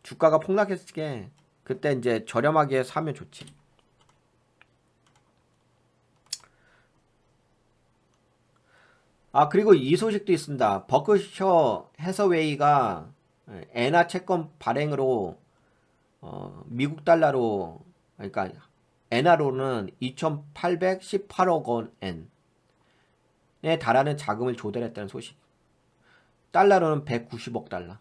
주가가 폭락했을 때 그때 이제 저렴하게 사면 좋지. 아, 그리고 이 소식도 있습니다. 버크셔 해서웨이가 엔화 채권 발행으로 미국 달러로 그러니까 엔화로는 2,818억 원에 달하는 자금을 조달했다는 소식. 달러로는 190억 달러.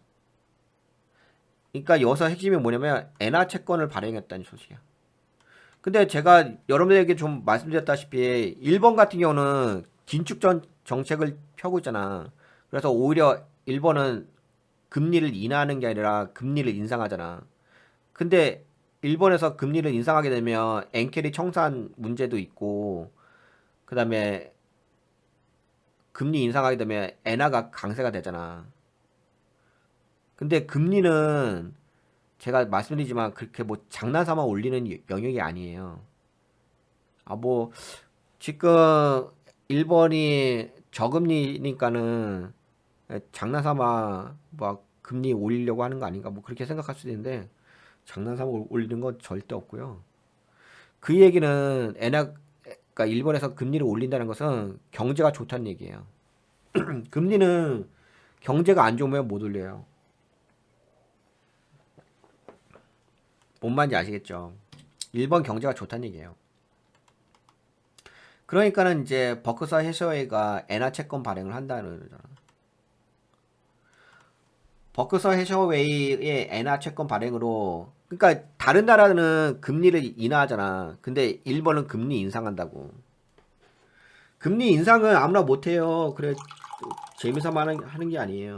그러니까 여기서 핵심이 뭐냐면 엔화 채권을 발행했다는 소식이야. 근데 제가 여러분들에게 좀 말씀드렸다시피 일본 같은 경우는 긴축 정책을 펴고 있잖아. 그래서 오히려 일본은 금리를 인하하는 게 아니라 금리를 인상하잖아. 근데 일본에서 금리를 인상하게 되면 엔캐리 청산 문제도 있고 그다음에 금리 인상하게 되면 엔화가 강세가 되잖아. 근데 금리는 제가 말씀드리지만 그렇게 뭐 장난삼아 올리는 영역이 아니에요. 아, 뭐 지금 일본이 저금리니까는 장난삼아 막 금리 올리려고 하는 거 아닌가 뭐 그렇게 생각할 수도 있는데 장난삼아 올리는 건 절대 없고요. 그 얘기는 그러니까 일본에서 금리를 올린다는 것은 경제가 좋다는 얘기예요. 금리는 경제가 안 좋으면 못 올려요. 뭔 말인지 아시겠죠? 일본 경제가 좋다는 얘기예요. 그러니까는 이제 버크셔 해셔웨이가 엔화 채권 발행을 한다는 거잖아. 버크셔 해셔웨이의 엔화 채권 발행으로, 그러니까 다른 나라는 금리를 인하하잖아. 근데 일본은 금리 인상한다고. 금리 인상은 아무나 못해요. 그래 재미삼아 하는 게 아니에요.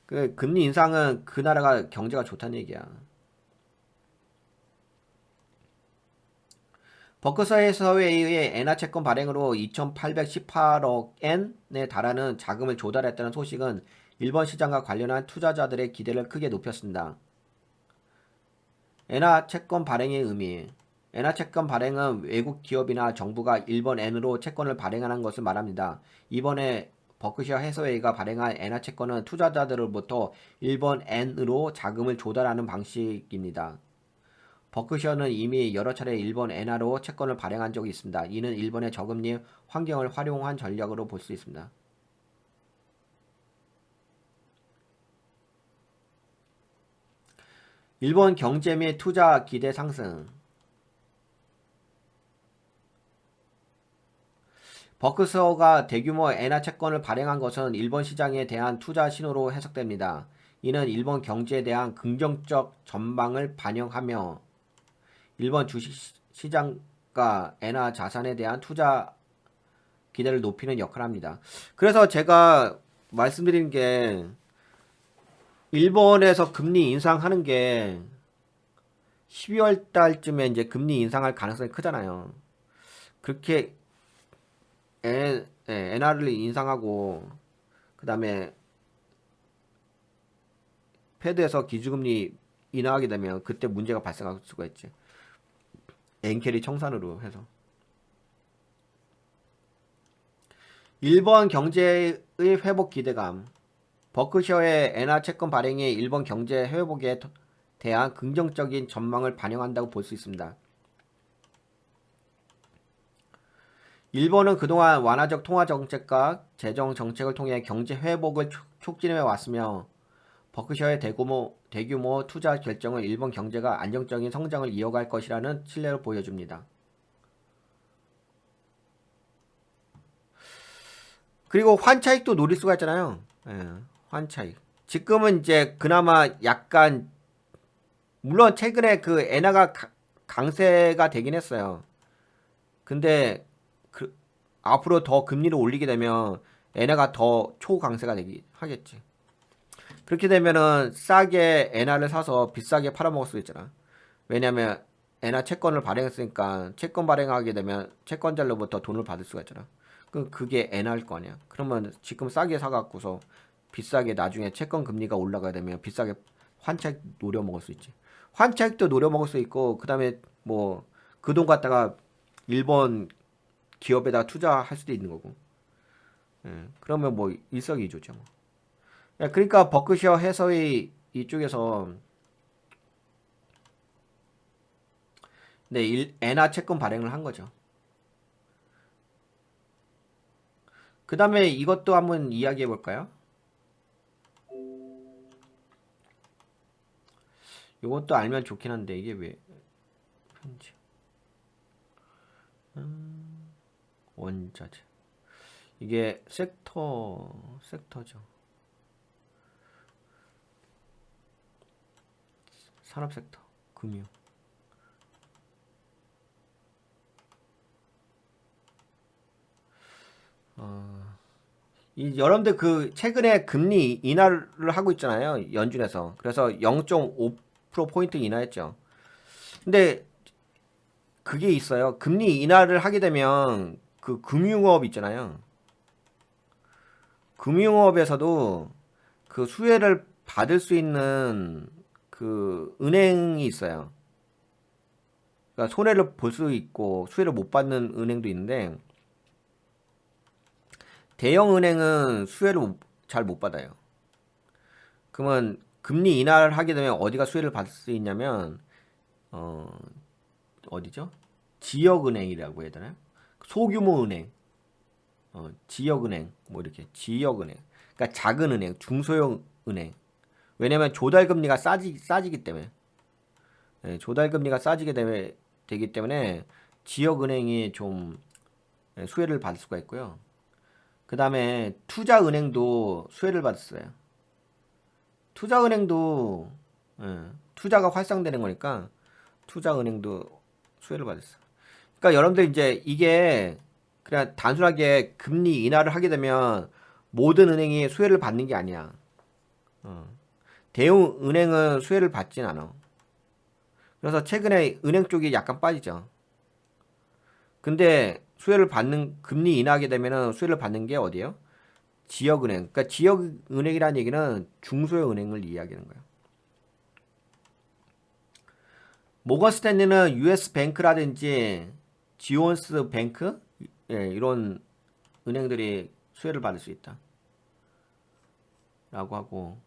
그 금리 인상은 그 나라가 경제가 좋다는 얘기야. 버크셔해서웨이의 엔화 채권 발행으로 2,818억 엔에 달하는 자금을 조달했다는 소식은 일본 시장과 관련한 투자자들의 기대를 크게 높였습니다. 엔화 채권 발행의 의미. 엔화 채권 발행은 외국 기업이나 정부가 일본 엔으로 채권을 발행하는 것을 말합니다. 이번에 버크셔 해서웨이가 발행한 엔화 채권은 투자자들로부터 일본 엔으로 자금을 조달하는 방식입니다. 버크셔는 이미 여러 차례 일본 엔화로 채권을 발행한 적이 있습니다. 이는 일본의 저금리 환경을 활용한 전략으로 볼 수 있습니다. 일본 경제 및 투자 기대 상승. 버크셔가 대규모 엔화 채권을 발행한 것은 일본 시장에 대한 투자 신호로 해석됩니다. 이는 일본 경제에 대한 긍정적 전망을 반영하며 일본 주식시장과 엔화 자산에 대한 투자 기대를 높이는 역할을 합니다. 그래서 제가 말씀드린 게 일본에서 금리 인상하는 게 12월 달쯤에 이제 금리 인상할 가능성이 크잖아요. 그렇게 엔화를 인상하고 그다음에 패드에서 기준금리 인하하게 되면 그때 문제가 발생할 수가 있지. 엔캐리 청산으로 해서. 일본 경제의 회복 기대감. 버크셔의 엔화 채권 발행이 일본 경제 회복에 대한 긍정적인 전망을 반영한다고 볼 수 있습니다. 일본은 그동안 완화적 통화 정책과 재정 정책을 통해 경제 회복을 촉진해 왔으며 버크셔의 대규모 투자 결정은 일본 경제가 안정적인 성장을 이어갈 것이라는 신뢰를 보여줍니다. 그리고 환차익도 노릴 수가 있잖아요. 예, 환차익. 지금은 이제 그나마 약간 물론 최근에 그 엔화가 강세가 되긴 했어요. 근데 앞으로 더 금리를 올리게 되면 엔화가 더 초강세가 되기 하겠지. 그렇게 되면은 싸게 엔화를 사서 비싸게 팔아먹을 수 있잖아. 왜냐면 엔화 채권을 발행했으니까 채권 발행하게 되면 채권자로부터 돈을 받을 수가 있잖아. 그게 엔화일 거 아니야. 그러면 지금 싸게 사갖고서 비싸게 나중에 채권 금리가 올라가게 되면 비싸게 환차익 노려먹을 수 있지. 환차익도 노려먹을 수 있고 그다음에 뭐 그 돈 갖다가 일본 기업에다 투자할 수도 있는 거고. 예, 그러면 뭐 일석이조죠. 뭐. 예, 그러니까 버크셔 해서웨이 이쪽에서 네, 엔화 채권 발행을 한 거죠. 그 다음에 이것도 한번 이야기해 볼까요? 이것도 알면 좋긴 한데 이게 왜 편지 원자재 이게 섹터죠. 산업 섹터 금융 이 여러분들 그 최근에 금리 인하를 하고 있잖아요. 연준에서. 그래서 0.5% 포인트 인하했죠. 근데 그게 있어요. 금리 인하를 하게 되면 그 금융업 있잖아요. 금융업에서도 그 수혜를 받을 수 있는 그 은행이 있어요. 그러니까 손해를 볼 수 있고 수혜를 못 받는 은행도 있는데 대형 은행은 수혜를 잘 못 받아요. 그러면 금리 인하를 하게 되면 어디가 수혜를 받을 수 있냐면 어디죠? 지역은행이라고 해야 되나요? 소규모 은행, 지역은행, 뭐 이렇게 지역은행. 그러니까 작은 은행, 중소형 은행. 왜냐면 조달금리가 싸지기 때문에. 예, 조달금리가 되기 때문에 지역은행이 좀 수혜를 받을 수가 있고요. 그 다음에 투자은행도 수혜를 받았어요. 투자은행도 투자가 활성되는 거니까 투자은행도 수혜를 받았어. 그러니까 여러분들 이제 이게 그냥 단순하게 금리 인하를 하게 되면 모든 은행이 수혜를 받는 게 아니야. 대형 은행은 수혜를 받진 않아. 그래서 최근에 은행 쪽이 약간 빠지죠. 근데 수혜를 받는 금리 인하하게 되면은 수혜를 받는 게 어디예요? 지역은행. 그러니까 지역은행이라는 얘기는 중소형 은행을 이야기하는 거예요. 모건 스탠리는 US 뱅크라든지 지온스 뱅크 이런 은행들이 수혜를 받을 수 있다. 라고 하고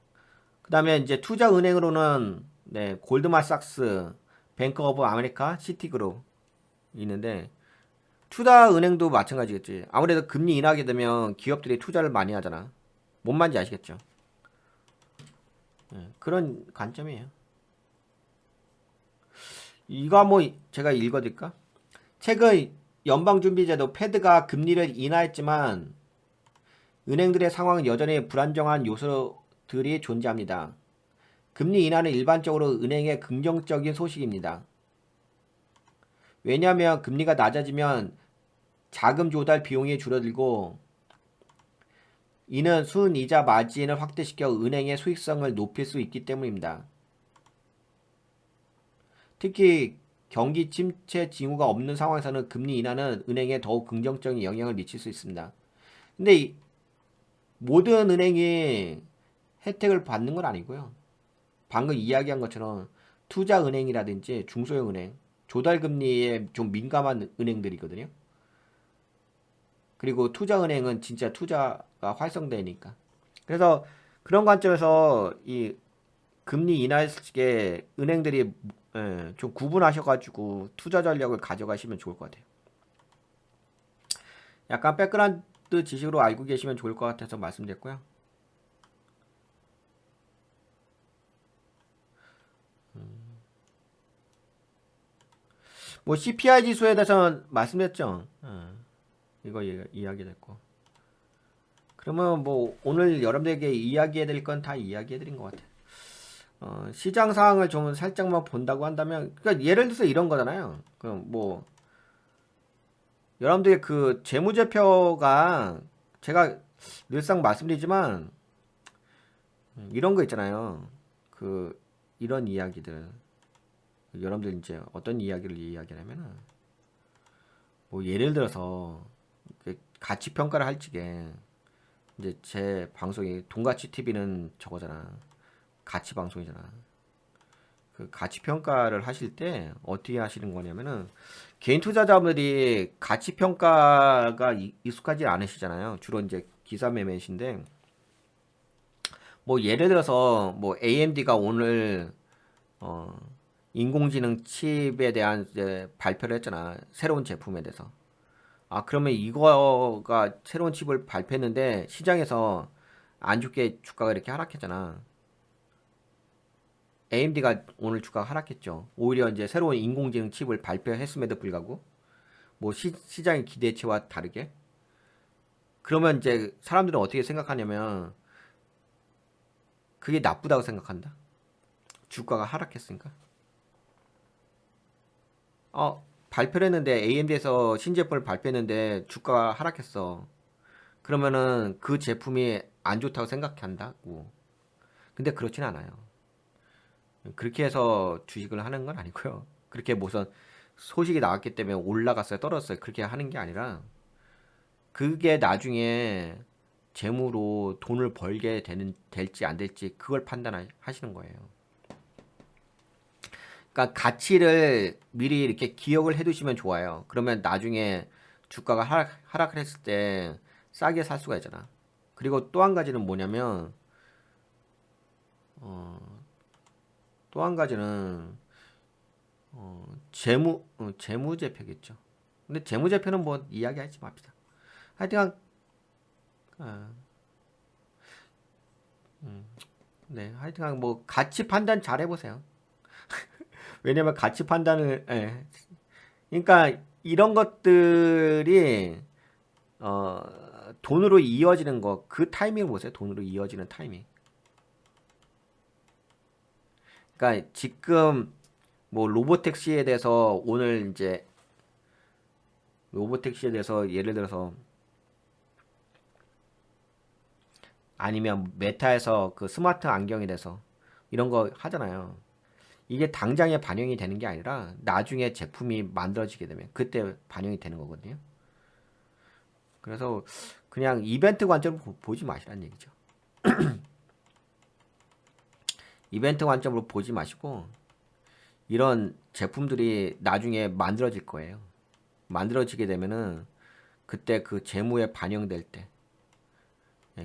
그 다음에 이제 투자 은행으로는 골드만삭스, 뱅크 오브 아메리카, 시티그룹 있는데 투자 은행도 마찬가지겠지. 아무래도 금리 인하게 되면 기업들이 투자를 많이 하잖아. 뭔 말인지 아시겠죠? 그런 관점이에요. 이거 한번 제가 읽어드릴까? 최근 연방준비제도 패드가 금리를 인하했지만 은행들의 상황은 여전히 불안정한 요소들이 존재합니다. 금리 인하는 일반적으로 은행의 긍정적인 소식입니다. 왜냐하면 금리가 낮아지면 자금 조달 비용이 줄어들고 이는 순이자 마진을 확대시켜 은행의 수익성을 높일 수 있기 때문입니다. 특히 경기 침체 징후가 없는 상황에서는 금리 인하는 은행에 더욱 긍정적인 영향을 미칠 수 있습니다. 근데 모든 은행이 혜택을 받는 건 아니고요. 방금 이야기한 것처럼 투자은행이라든지 중소형은행, 조달금리에 좀 민감한 은행들이거든요. 그리고 투자은행은 진짜 투자가 활성되니까. 그래서 그런 관점에서 이 금리 인하했을 때 은행들이 좀 구분하셔가지고 투자 전략을 가져가시면 좋을 것 같아요. 약간 백그라운드 지식으로 알고 계시면 좋을 것 같아서 말씀드렸고요. 뭐 CPI 지수에 대해서는 말씀드렸죠. 이거 이야기됐고. 그러면 뭐 오늘 여러분들에게 이야기해드릴 건 다 이야기해드린 것 같아요. 시장 상황을 좀 살짝만 본다고 한다면, 그러니까 예를 들어서 이런 거잖아요. 그럼 뭐 여러분들의 그 재무제표가 제가 늘상 말씀드리지만 이런 거 있잖아요. 그 이런 이야기들 여러분들 이제 어떤 이야기를 이야기하냐면은 뭐 예를 들어서 가치 평가를 할 적에 이제 제 방송이 돈가치 TV는 저거잖아. 가치 방송이잖아. 그 가치 평가를 하실 때 어떻게 하시는 거냐면은 개인 투자자분들이 가치 평가가 익숙하지 않으시잖아요. 주로 이제 기사 매매이신데 뭐 예를 들어서 뭐 AMD가 오늘 인공지능 칩에 대한 이제 발표를 했잖아. 새로운 제품에 대해서. 아, 그러면 이거가 새로운 칩을 발표했는데 시장에서 안 좋게 주가가 이렇게 하락했잖아. AMD가 오늘 주가가 하락했죠. 오히려 이제 새로운 인공지능 칩을 발표했음에도 불구하고 뭐 시장의 기대치와 다르게. 그러면 이제 사람들은 어떻게 생각하냐면 그게 나쁘다고 생각한다. 주가가 하락했으니까. 발표를 했는데 AMD에서 신제품을 발표했는데 주가가 하락했어. 그러면은 그 제품이 안 좋다고 생각한다고. 근데 그렇진 않아요. 그렇게 해서 주식을 하는 건 아니고요. 그렇게 무슨 소식이 나왔기 때문에 올라갔어요, 떨어졌어요. 그렇게 하는 게 아니라 그게 나중에 재무로 돈을 벌게 될지 안 될지 그걸 판단하시는 거예요. 그러니까 가치를 미리 이렇게 기억을 해두시면 좋아요. 그러면 나중에 주가가 하락을 했을 때 싸게 살 수가 있잖아. 그리고 또 한 가지는 뭐냐면 또 한 가지는 재무제표겠죠. 근데 재무제표는 뭐 이야기하지 맙시다. 하여튼 어, 네, 하여튼 뭐 가치 판단 잘 해보세요. 왜냐면 가치 판단을 그러니까 이런 것들이 어, 돈으로 이어지는 거 그 타이밍을 보세요. 돈으로 이어지는 타이밍. 그러니까 지금 뭐 로보택시에 대해서 오늘 이제 로보택시에 대해서 예를 들어서 아니면 메타에서 그 스마트 안경에 대해서 이런 거 하잖아요. 이게 당장에 반영이 되는 게 아니라 나중에 제품이 만들어지게 되면 그때 반영이 되는 거거든요. 그래서 그냥 이벤트 관점으로 보지 마시라는 얘기죠. 이벤트 관점으로 보지 마시고 이런 제품들이 나중에 만들어질 거예요. 만들어지게 되면은 그때 그 재무에 반영될 때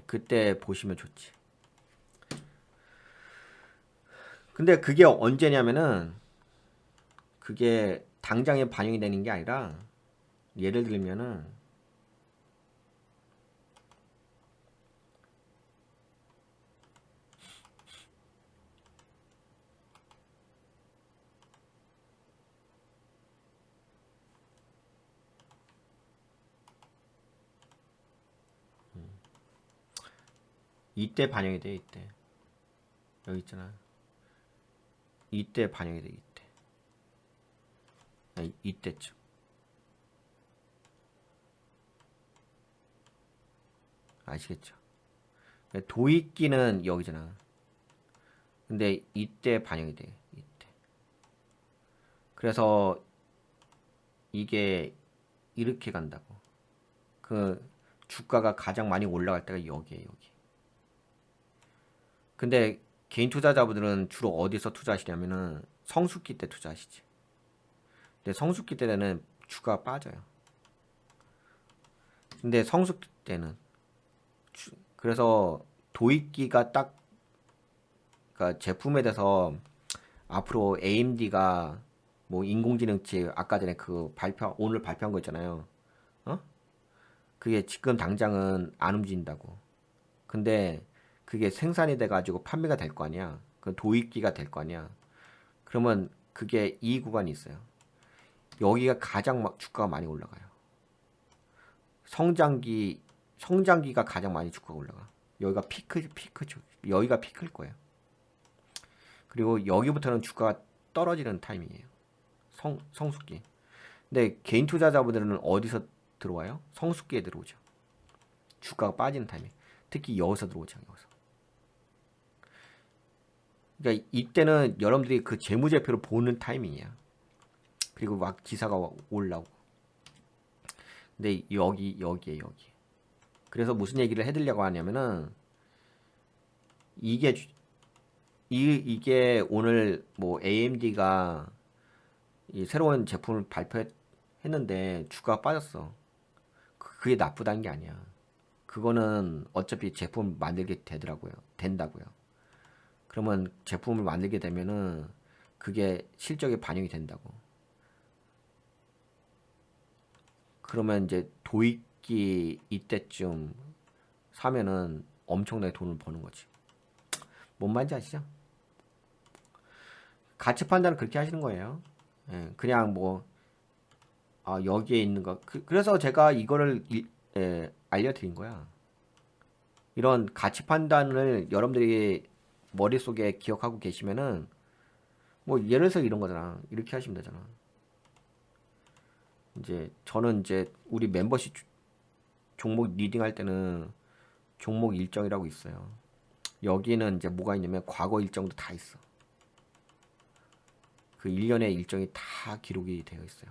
그때 보시면 좋지. 근데 그게 언제냐면은 그게 당장에 반영이 되는 게 아니라 예를 들면은 이때 반영이 돼. 이때 여기 있잖아. 이때 반영이 돼. 이때 이때쯤. 아시겠죠? 도입기는 여기잖아. 근데 이때 반영이 돼. 이때. 그래서 이게 이렇게 간다고. 그 주가가 가장 많이 올라갈 때가 여기에 여기. 근데 개인 투자자분들은 주로 어디서 투자하시냐면은 성수기 때 투자하시지. 근데 성수기 때는 주가가 빠져요. 근데 성수기 때는 그래서 도입기가 딱 그러니까 제품에 대해서 앞으로 AMD가 뭐 인공지능 칩 아까 전에 그 발표 오늘 발표한 거 있잖아요. 어? 그게 지금 당장은 안 움직인다고. 근데 그게 생산이 돼가지고 판매가 될 거 아니야. 그 도입기가 될 거 아니야. 그러면 그게 이 구간이 있어요. 여기가 가장 막 주가가 많이 올라가요. 성장기가 가장 많이 주가가 올라가. 여기가 피크죠. 여기가 피크일 거예요. 그리고 여기부터는 주가가 떨어지는 타이밍이에요. 성숙기. 근데 개인 투자자분들은 어디서 들어와요? 성숙기에 들어오죠. 주가가 빠지는 타이밍. 특히 여기서 들어오죠. 여기서. 그러니까 이때는 여러분들이 그 재무제표를 보는 타이밍이야. 그리고 막 기사가 올라오고. 근데 여기에 여기. 그래서 무슨 얘기를 해드리려고 하냐면은 이게 이게 오늘 뭐 AMD가 이 새로운 제품을 발표했는데 주가가 빠졌어. 그게 나쁘다는 게 아니야. 그거는 어차피 제품 만들게 되더라고요. 된다고요. 그러면 제품을 만들게 되면은 그게 실적에 반영이 된다고. 그러면 이제 도입기 이때쯤 사면은 엄청나게 돈을 버는 거지. 뭔 말인지 아시죠? 가치 판단을 그렇게 하시는 거예요. 그냥 뭐 여기에 있는 거. 그래서 제가 이거를 알려드린 거야. 이런 가치 판단을 여러분들이 머릿속에 기억하고 계시면은 뭐 예를 들어서 이런 거잖아. 이렇게 하시면 되잖아. 이제 저는 이제 우리 멤버십 종목 리딩 할 때는 종목 일정이라고 있어요. 여기는 이제 뭐가 있냐면 과거 일정도 다 있어. 그 1년의 일정이 다 기록이 되어 있어요.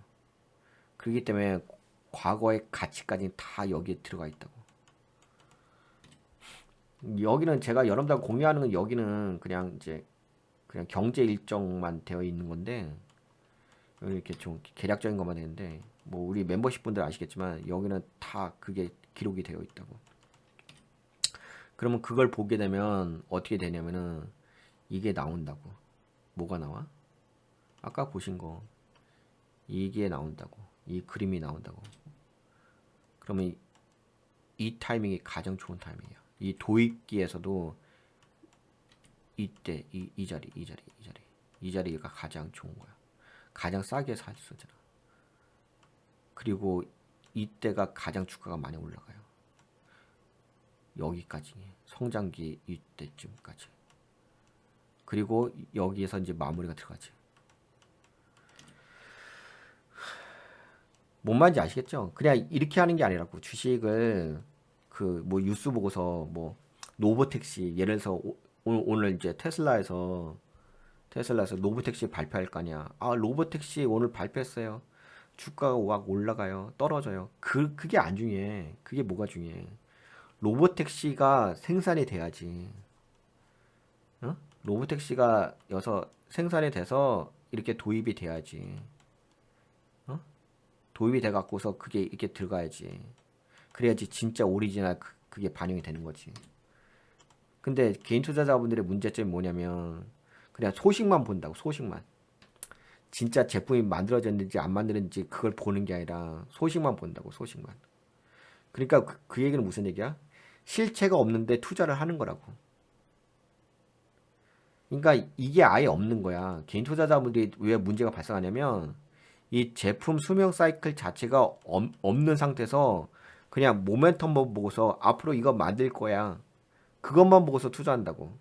그렇기 때문에 과거의 가치까지 다 여기에 들어가 있다고. 여기는 제가 여러분들하고 공유하는 건 여기는 그냥 이제 그냥 경제 일정만 되어 있는 건데 이렇게 좀 계략적인 것만 되는데 뭐 우리 멤버십 분들 아시겠지만 여기는 다 그게 기록이 되어 있다고. 그러면 그걸 보게 되면 어떻게 되냐면은 이게 나온다고. 뭐가 나와? 아까 보신 거 이게 나온다고. 이 그림이 나온다고. 그러면 이 타이밍이 가장 좋은 타이밍이에요. 이 도입기에서도 이때 이 자리가 가장 좋은 거야. 가장 싸게 살 수 있잖아. 그리고 이때가 가장 주가가 많이 올라가요. 여기까지 성장기 이때쯤까지. 그리고 여기에서 이제 마무리가 들어가지. 뭔 말인지 아시겠죠? 그냥 이렇게 하는 게 아니라고. 주식을 그 뭐 뉴스 보고서 뭐 노보택시 예를 들어서 오늘 이제 테슬라에서 로보택시 발표할 거 아니야. 아, 로보택시 오늘 발표했어요. 주가가 막 올라가요. 떨어져요. 그게 안 중요해. 그게 뭐가 중요해. 로보택시가 생산이 돼야지. 어? 로보택시가 생산이 돼서 이렇게 도입이 돼야지. 어? 도입이 돼 갖고서 그게 이렇게 들어가야지. 그래야지 진짜 오리지널 그게 반영이 되는 거지. 근데 개인 투자자분들의 문제점이 뭐냐면 그냥 소식만 본다고. 소식만. 진짜 제품이 만들어졌는지 안 만들었는지 그걸 보는 게 아니라 소식만 본다고. 소식만. 그러니까 그 얘기는 무슨 얘기야? 실체가 없는데 투자를 하는 거라고. 그러니까 이게 아예 없는 거야. 개인 투자자분들이 왜 문제가 발생하냐면 이 제품 수명 사이클 자체가 없는 상태에서 그냥 모멘텀만 보고서 앞으로 이거 만들 거야. 그것만 보고서 투자한다고.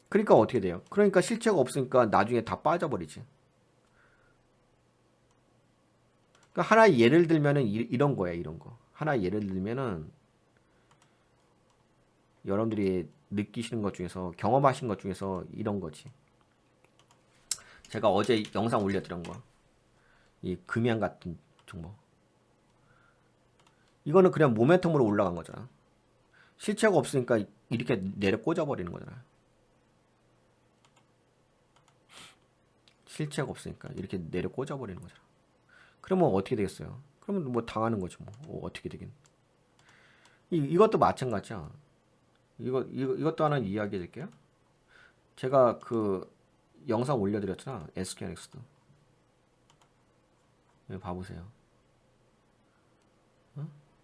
그러니까 어떻게 돼요? 그러니까 실체가 없으니까 나중에 다 빠져버리지. 그러니까 하나 예를 들면은 이런 거야, 이런 거. 하나 예를 들면은 여러분들이 느끼시는 것 중에서 경험하신 것 중에서 이런 거지. 제가 어제 영상 올려드린 거. 이 금양 같은 종목. 이거는 그냥 모멘텀으로 올라간 거잖아. 실체가 없으니까 이렇게 내려 꽂아버리는 거잖아. 실체가 없으니까 이렇게 내려 꽂아버리는 거잖아. 그러면 어떻게 되겠어요? 그러면 뭐 당하는 거지 뭐. 어떻게 되긴. 이것도 마찬가지야. 이것도 하나 이야기해 드릴게요. 제가 그 영상 올려드렸잖아. SK하이닉스도. 여기 봐보세요.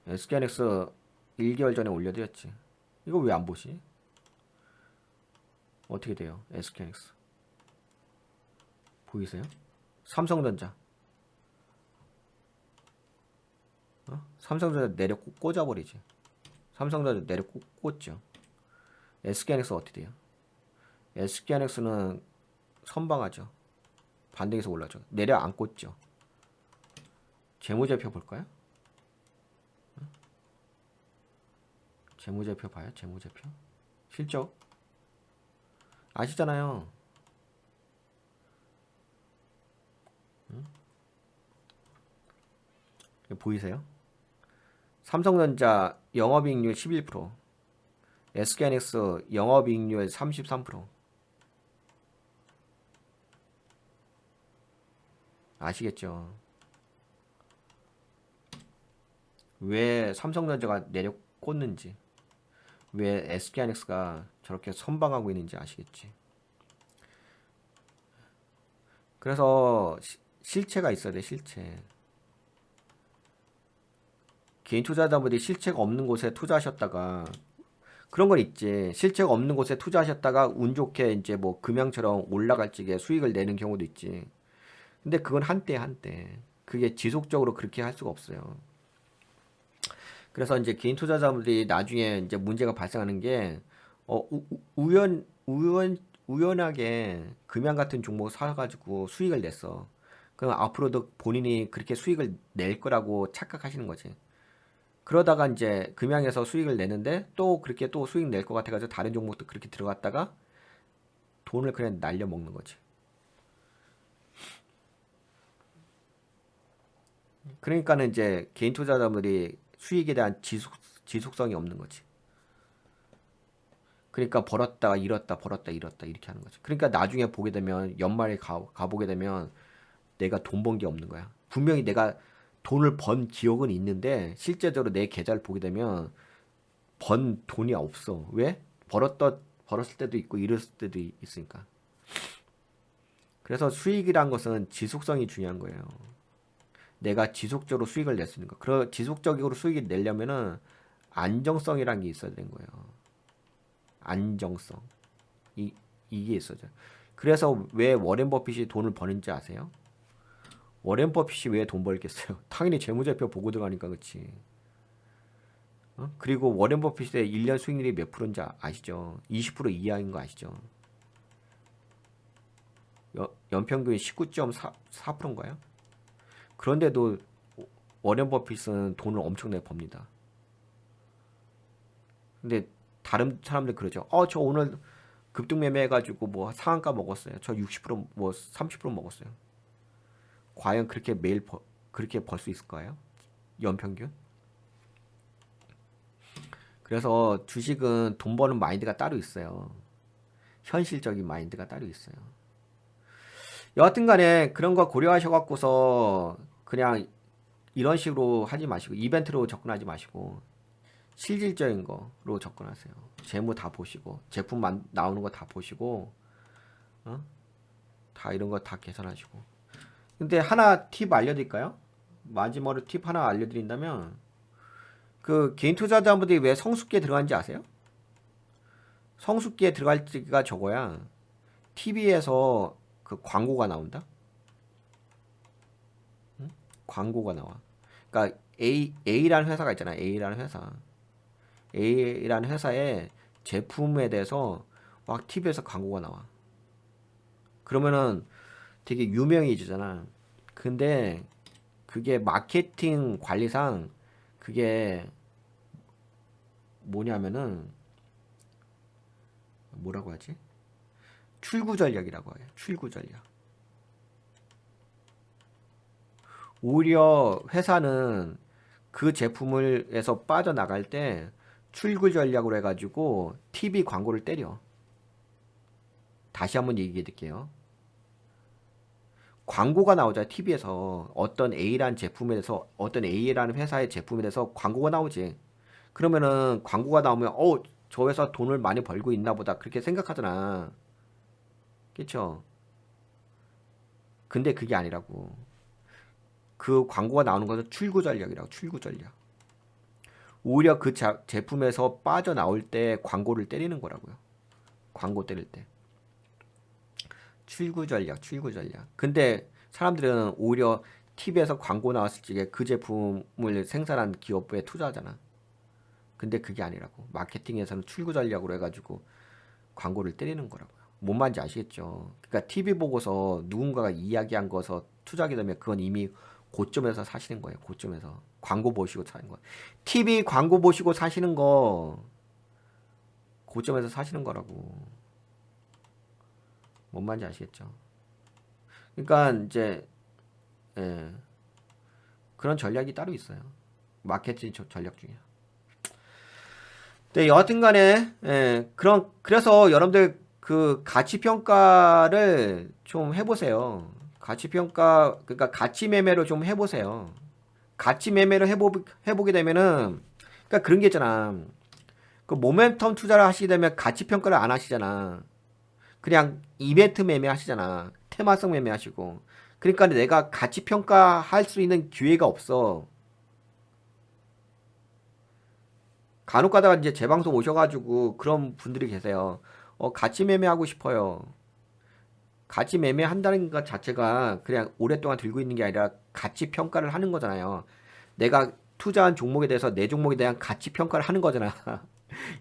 SK하이닉스 1개월 전에 올려드렸지. 이거 왜 안 보시? 어떻게 돼요? SK하이닉스. 보이세요? 삼성전자. 삼성전자 내려 꽂아버리지. 삼성전자 내려 꽂죠. SK하이닉스 어떻게 돼요? SK하이닉스는 선방하죠. 반등해서 올라죠. 내려 안 꽂죠. 재무제표 볼까요? 재무제표 봐요. 재무제표. 실적. 아시잖아요. 보이세요? 삼성전자 영업이익률 11%, SK하이닉스 영업이익률 33%. 아시겠죠? 왜 삼성전자가 내려 꽂는지, 왜 SK하이닉스가 저렇게 선방하고 있는지 아시겠지? 그래서 실체가 있어야 돼, 실체. 개인 투자자분들이 실체가 없는 곳에 투자하셨다가 그런 건 있지. 실체가 없는 곳에 투자하셨다가 운 좋게 이제 뭐 금양처럼 올라갈 적에 수익을 내는 경우도 있지. 근데 그건 한때 한때. 그게 지속적으로 그렇게 할 수가 없어요. 그래서 이제 개인 투자자분들이 나중에 이제 문제가 발생하는 게 우연하게 금양 같은 종목을 사가지고 수익을 냈어. 그럼 앞으로도 본인이 그렇게 수익을 낼 거라고 착각하시는 거지. 그러다가 이제 금양에서 수익을 내는데 또 그렇게 또 수익 낼 것 같아가지고 다른 종목도 그렇게 들어갔다가 돈을 그냥 날려 먹는 거지. 그러니까는 이제 개인 투자자분들이 수익에 대한 지속성이 없는 거지. 그러니까 벌었다가 잃었다 벌었다 잃었다 이렇게 하는 거지. 그러니까 나중에 보게 되면 연말에 가보게 되면 내가 돈 번 게 없는 거야. 분명히 내가 돈을 번 기억은 있는데 실제적으로 내 계좌를 보게 되면 번 돈이 없어. 왜? 벌었을 때도 있고 잃었을 때도 있으니까. 그래서 수익이란 것은 지속성이 중요한 거예요. 내가 지속적으로 수익을 낼 수 있는 거. 그 지속적으로 수익을 내려면은 안정성이란 게 있어야 되는 거예요. 안정성. 이게 있어죠. 그래서 왜 워렌 버핏이 돈을 버는지 아세요? 워렌 버핏이 왜 돈 벌겠어요? 당연히 재무제표 보고 들어가니까 그렇지. 그리고 워렌 버핏의 1년 수익률이 몇 프로인지 아시죠? 20% 이하인 거 아시죠? 연평균 19.4%인가요? 그런데도 워렌 버핏은 돈을 엄청나게 법니다. 근데 다른 사람들 그러죠. 저 오늘 급등 매매해가지고 뭐 상한가 먹었어요. 저 60%뭐 30% 먹었어요. 과연 그렇게 매일 그렇게 벌 수 있을까요? 연평균? 그래서 주식은 돈 버는 마인드가 따로 있어요. 현실적인 마인드가 따로 있어요. 여하튼 간에 그런 거 고려하셔갖고서 그냥 이런 식으로 하지 마시고 이벤트로 접근하지 마시고 실질적인 거로 접근하세요. 재무 다 보시고 제품 나오는 거 다 보시고 다 이런 거 다 계산하시고. 근데 하나 팁 알려드릴까요? 마지막으로 팁 하나 알려드린다면 그 개인 투자자분들이 왜 성숙기에 들어간지 아세요? 성숙기에 들어갈 때가 저거야. TV에서 그 광고가 나온다. 응? 광고가 나와. 그러니까 A라는 회사가 있잖아. A라는 회사. A라는 회사의 제품에 대해서 막 TV에서 광고가 나와. 그러면은 되게 유명해지잖아. 근데 그게 마케팅 관리상 그게 뭐냐면은 뭐라고 하지? 출구 전략이라고 해요. 출구 전략. 오히려 회사는 그 제품을에서 빠져나갈 때 출구 전략으로 해가지고 TV 광고를 때려. 다시 한번 얘기해 드릴게요. 광고가 나오잖아. TV에서 어떤 A라는 제품에 대해서 어떤 A라는 회사의 제품에 대해서 광고가 나오지. 그러면은 광고가 나오면 저 회사 돈을 많이 벌고 있나 보다 그렇게 생각하잖아. 그쵸? 근데 그게 아니라고. 그 광고가 나오는 것은 출구 전략이라고. 출구 전략. 오히려 그 제품에서 빠져나올 때 광고를 때리는 거라고요. 광고 때릴 때. 출구 전략, 출구 전략. 근데 사람들은 오히려 TV에서 광고 나왔을 적에 그 제품을 생산한 기업에 투자하잖아. 근데 그게 아니라고. 마케팅에서는 출구 전략으로 해가지고 광고를 때리는 거라고요. 뭔 말인지 아시겠죠? 그러니까 TV 보고서 누군가가 이야기한 거서 투자하게 되면 그건 이미 고점에서 사시는 거예요. 고점에서. 광고 보시고 사는 거. TV 광고 보시고 사시는 거 고점에서 사시는 거라고. 뭔 말인지 아시겠죠? 그러니까 이제 예, 그런 전략이 따로 있어요. 마케팅 전략 중에. 네, 여하튼간에 그래서 여러분들 그 가치 평가를 좀 해보세요. 가치 평가 그러니까 가치 매매를 좀 해보세요. 가치 매매를 해보게 되면은 그러니까 그런 게 있잖아. 그 모멘텀 투자를 하시게 되면 가치 평가를 안 하시잖아. 그냥 이벤트 매매 하시잖아. 테마성 매매 하시고. 그러니까 내가 가치 평가할 수 있는 기회가 없어. 간혹 가다가 이제 제 방송 오셔가지고 그런 분들이 계세요. 가치 매매하고 싶어요. 가치 매매한다는 것 자체가 그냥 오랫동안 들고 있는 게 아니라 가치 평가를 하는 거잖아요. 내가 투자한 종목에 대해서 내 종목에 대한 가치 평가를 하는 거잖아.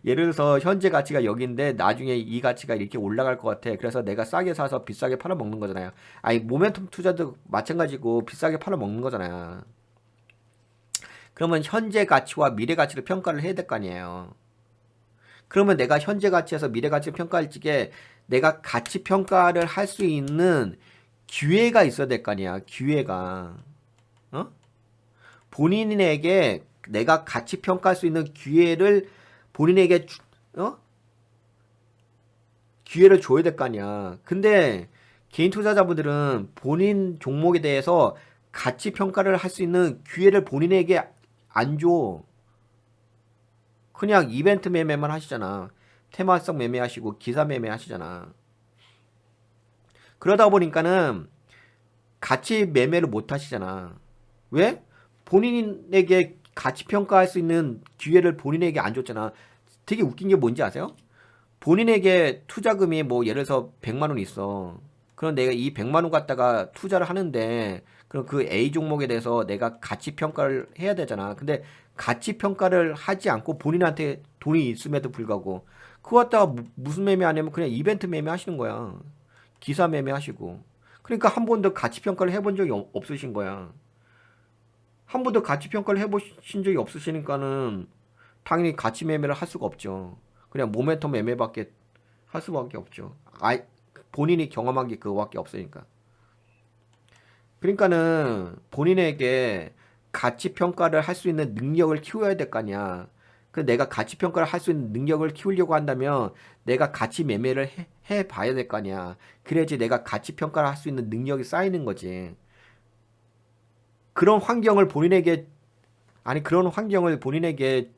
예를 들어서 현재 가치가 여기인데 나중에 이 가치가 이렇게 올라갈 것 같아. 그래서 내가 싸게 사서 비싸게 팔아먹는 거잖아요. 아니 모멘텀 투자도 마찬가지고 비싸게 팔아먹는 거잖아요. 그러면 현재 가치와 미래 가치를 평가를 해야 될 거 아니에요. 그러면 내가 현재 가치에서 미래 가치를 평가할 적에 내가 가치 평가를 할 수 있는 기회가 있어야 될 거 아니야. 기회가. 어? 본인에게 내가 가치 평가할 수 있는 기회를 본인에게 기회를 줘야 될 거 아니야. 근데 개인 투자자분들은 본인 종목에 대해서 가치 평가를 할 수 있는 기회를 본인에게 안 줘. 그냥 이벤트 매매만 하시잖아. 테마성 매매하시고 기사 매매하시잖아. 그러다 보니까는 가치 매매를 못 하시잖아. 왜? 본인에게 가치 평가할 수 있는 기회를 본인에게 안 줬잖아. 되게 웃긴 게 뭔지 아세요? 본인에게 투자금이 뭐 예를 들어서 100만 원 있어. 그럼 내가 이 100만 원 갖다가 투자를 하는데 그럼 그 A 종목에 대해서 내가 가치 평가를 해야 되잖아. 근데 가치 평가를 하지 않고 본인한테 돈이 있음에도 불구하고 그거 갖다가 무슨 매매 하냐면 그냥 이벤트 매매 하시는 거야. 기사 매매 하시고. 그러니까 한 번도 가치 평가를 해본 적이 없으신 거야. 한 번도 가치 평가를 해보신 적이 없으시니까는 당연히 가치 매매를 할 수가 없죠. 그냥 모멘텀 매매밖에 할 수밖에 없죠. 본인이 경험한 게 그거밖에 없으니까. 그러니까는 본인에게 가치 평가를 할 수 있는 능력을 키워야 될 거 아니야. 그 내가 가치 평가를 할 수 있는 능력을 키우려고 한다면 내가 가치 매매를 해 봐야 될 거 아니야. 그래야지 내가 가치 평가를 할 수 있는 능력이 쌓이는 거지. 그런 환경을 본인에게 그런 환경을 본인에게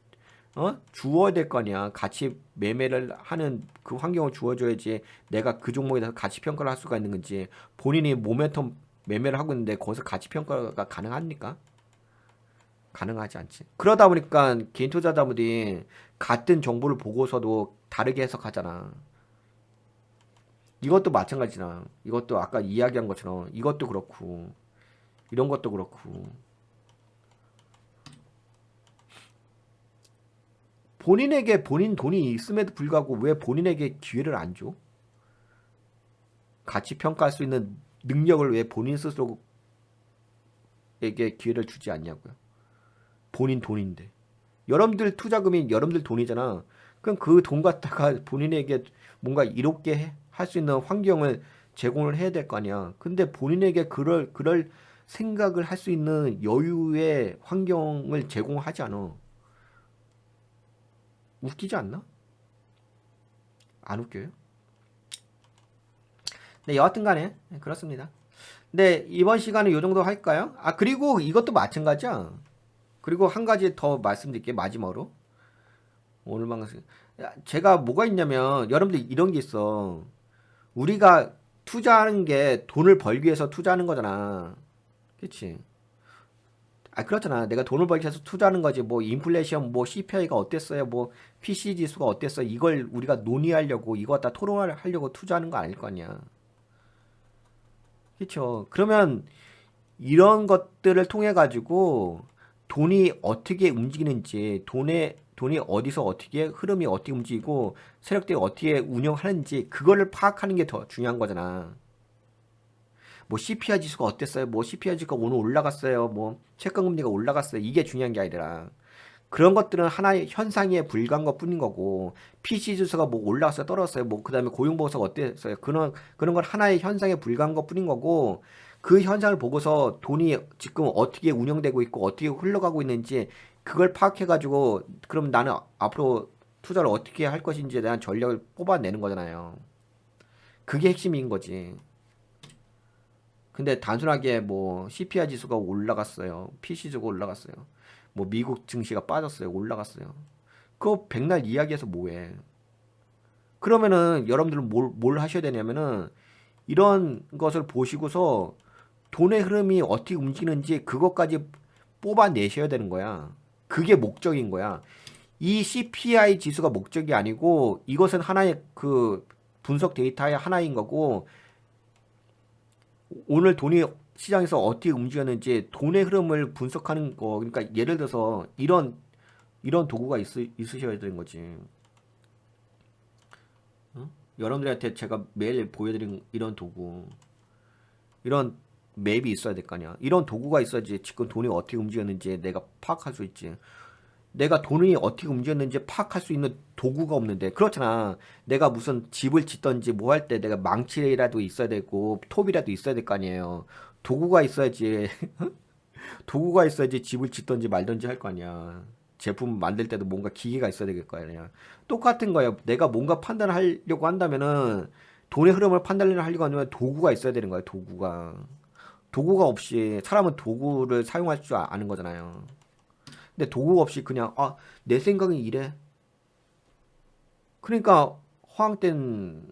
주어야 될 거 아니야. 가치 매매를 하는 그 환경을 주어줘야지 내가 그 종목에 대해서 가치 평가를 할 수가 있는 건지. 본인이 모멘텀 매매를 하고 있는데 거기서 가치 평가가 가능합니까? 가능하지 않지. 그러다 보니까 개인 투자자분들이 같은 정보를 보고서도 다르게 해석하잖아. 이것도 마찬가지잖아. 이것도 아까 이야기한 것처럼 이것도 그렇고 이런 것도 그렇고 본인에게 본인 돈이 있음에도 불구하고 왜 본인에게 기회를 안 줘? 가치 평가할 수 있는 능력을 왜 본인 스스로에게 기회를 주지 않냐고요. 본인 돈인데. 여러분들 투자금이 여러분들 돈이잖아. 그럼 그 돈 갖다가 본인에게 뭔가 이롭게 할 수 있는 환경을 제공을 해야 될 거 아니야. 근데 본인에게 그럴 생각을 할 수 있는 여유의 환경을 제공하지 않아. 웃기지 않나? 안 웃겨요? 네, 여하튼 간에 그렇습니다. 네, 이번 시간은 이 정도 할까요? 그리고 이것도 마찬가지야. 그리고 한 가지 더 말씀드릴게요. 마지막으로. 오늘 방송. 제가 뭐가 있냐면, 여러분들 이런 게 있어. 우리가 투자하는 게 돈을 벌기 위해서 투자하는 거잖아. 그치? 그렇잖아. 내가 돈을 벌기 위해서 투자하는 거지. 뭐, 인플레이션, 뭐, CPI가 어땠어요? 뭐, PC 지수가 어땠어? 이걸 우리가 논의하려고, 이거 갖다 토론하려고 투자하는 거 아닐 거 아니야. 그쵸? 그러면, 이런 것들을 통해 가지고 돈이 어떻게 움직이는지, 돈이 어디서 어떻게 흐름이 어떻게 움직이고 세력들이 어떻게 운영하는지 그거를 파악하는 게 더 중요한 거잖아. 뭐 CPI 지수가 어땠어요? 뭐 CPI 지수가 오늘 올라갔어요. 뭐 채권금리가 올라갔어요. 이게 중요한 게 아니라 그런 것들은 하나의 현상에 불과한 것뿐인 거고 PC 지수가 뭐 올라갔어요, 떨어졌어요. 뭐 그다음에 고용 보고서가 어땠어요. 그런 건 하나의 현상에 불과한 것뿐인 거고 그 현상을 보고서 돈이 지금 어떻게 운영되고 있고 어떻게 흘러가고 있는지 그걸 파악해 가지고 그럼 나는 앞으로 투자를 어떻게 할 것인지에 대한 전략을 뽑아내는 거잖아요. 그게 핵심인 거지. 근데 단순하게 뭐 CPI 지수가 올라갔어요. PC 지수가 올라갔어요. 뭐 미국 증시가 빠졌어요. 올라갔어요. 그거 백날 이야기해서 뭐해. 그러면은 여러분들은 뭘 하셔야 되냐면은 이런 것을 보시고서 돈의 흐름이 어떻게 움직이는지 그것까지 뽑아내셔야 되는 거야. 그게 목적인 거야. 이 CPI 지수가 목적이 아니고 이것은 하나의 그 분석 데이터의 하나인 거고 오늘 돈이 시장에서 어떻게 움직였는지 돈의 흐름을 분석하는 거. 그러니까 예를 들어서 이런 도구가 있으셔야 되는 거지. 어? 여러분들한테 제가 매일 보여드린 이런 도구, 이런 맵이 있어야 될 거 아니야. 이런 도구가 있어야지 지금 돈이 어떻게 움직였는지 내가 파악할 수 있지. 내가 돈이 어떻게 움직였는지 파악할 수 있는 도구가 없는데 그렇잖아. 내가 무슨 집을 짓던지 뭐 할 때 내가 망치라도 있어야 되고 톱이라도 있어야 될 거 아니에요. 도구가 있어야지. 도구가 있어야지 집을 짓던지 말던지 할 거 아니야. 제품 만들 때도 뭔가 기계가 있어야 될 거 아니야. 똑같은 거예요. 내가 뭔가 판단을 하려고 한다면은 돈의 흐름을 판단을 하려고 하면 도구가 있어야 되는 거야. 도구가 없이 사람은 도구를 사용할 줄 아는 거잖아요. 근데 도구 없이 그냥 내 생각이 이래. 그러니까 허황된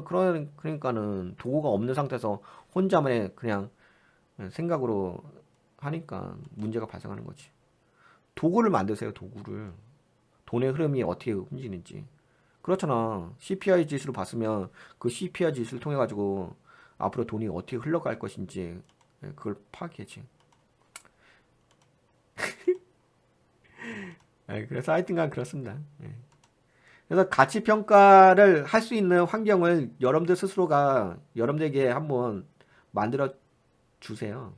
그러니까는 도구가 없는 상태에서 혼자만의 그냥 생각으로 하니까 문제가 발생하는 거지. 도구를 만드세요, 도구를. 돈의 흐름이 어떻게 움직이는지. 그렇잖아. CPI 지수를 봤으면 그 CPI 지수를 통해 가지고 앞으로 돈이 어떻게 흘러갈 것인지 그걸 파악해야지. 그래서 하여튼간 그렇습니다. 그래서 가치 평가를 할 수 있는 환경을 여러분들 스스로가 여러분들에게 한번 만들어 주세요.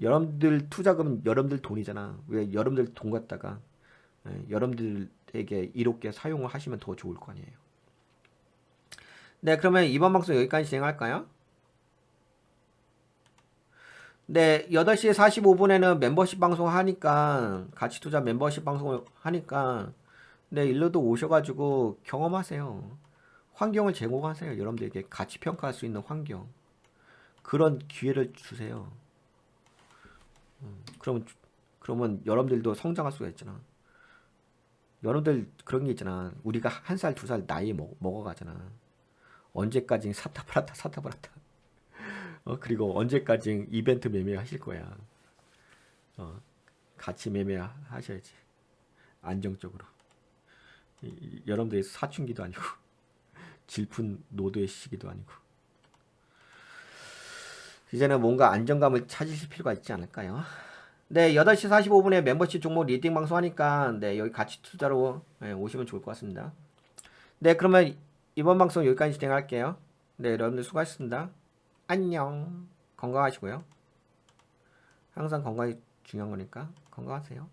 여러분들 투자금은 여러분들 돈이잖아. 왜 여러분들 돈 갖다가 여러분들에게 이롭게 사용을 하시면 더 좋을 거 아니에요. 네, 그러면 이번 방송 여기까지 진행할까요? 네, 8시 45분에는 멤버십 방송 하니까, 가치 투자 멤버십 방송을 하니까, 네, 일로도 오셔가지고 경험하세요. 환경을 제공하세요. 여러분들에게 가치 평가할 수 있는 환경. 그런 기회를 주세요. 그러면 여러분들도 성장할 수가 있잖아. 여러분들 그런 게 있잖아. 우리가 1살, 2살 나이 먹어가잖아. 언제까지 사타브라타 사타브라타. 그리고 언제까지 이벤트 매매 하실 거야. 같이 매매 하셔야지. 안정적으로. 여러분들의 사춘기도 아니고 질풍 노도의 시기도 아니고 이제는 뭔가 안정감을 찾으실 필요가 있지 않을까요? 네, 8시 45분에 멤버십 종목 리딩 방송 하니까 네, 여기 같이 투자로 오시면 좋을 것 같습니다. 네, 그러면 이번 방송 여기까지 진행할게요. 네, 여러분들 수고하셨습니다. 안녕. 건강하시고요. 항상 건강이 중요한 거니까 건강하세요.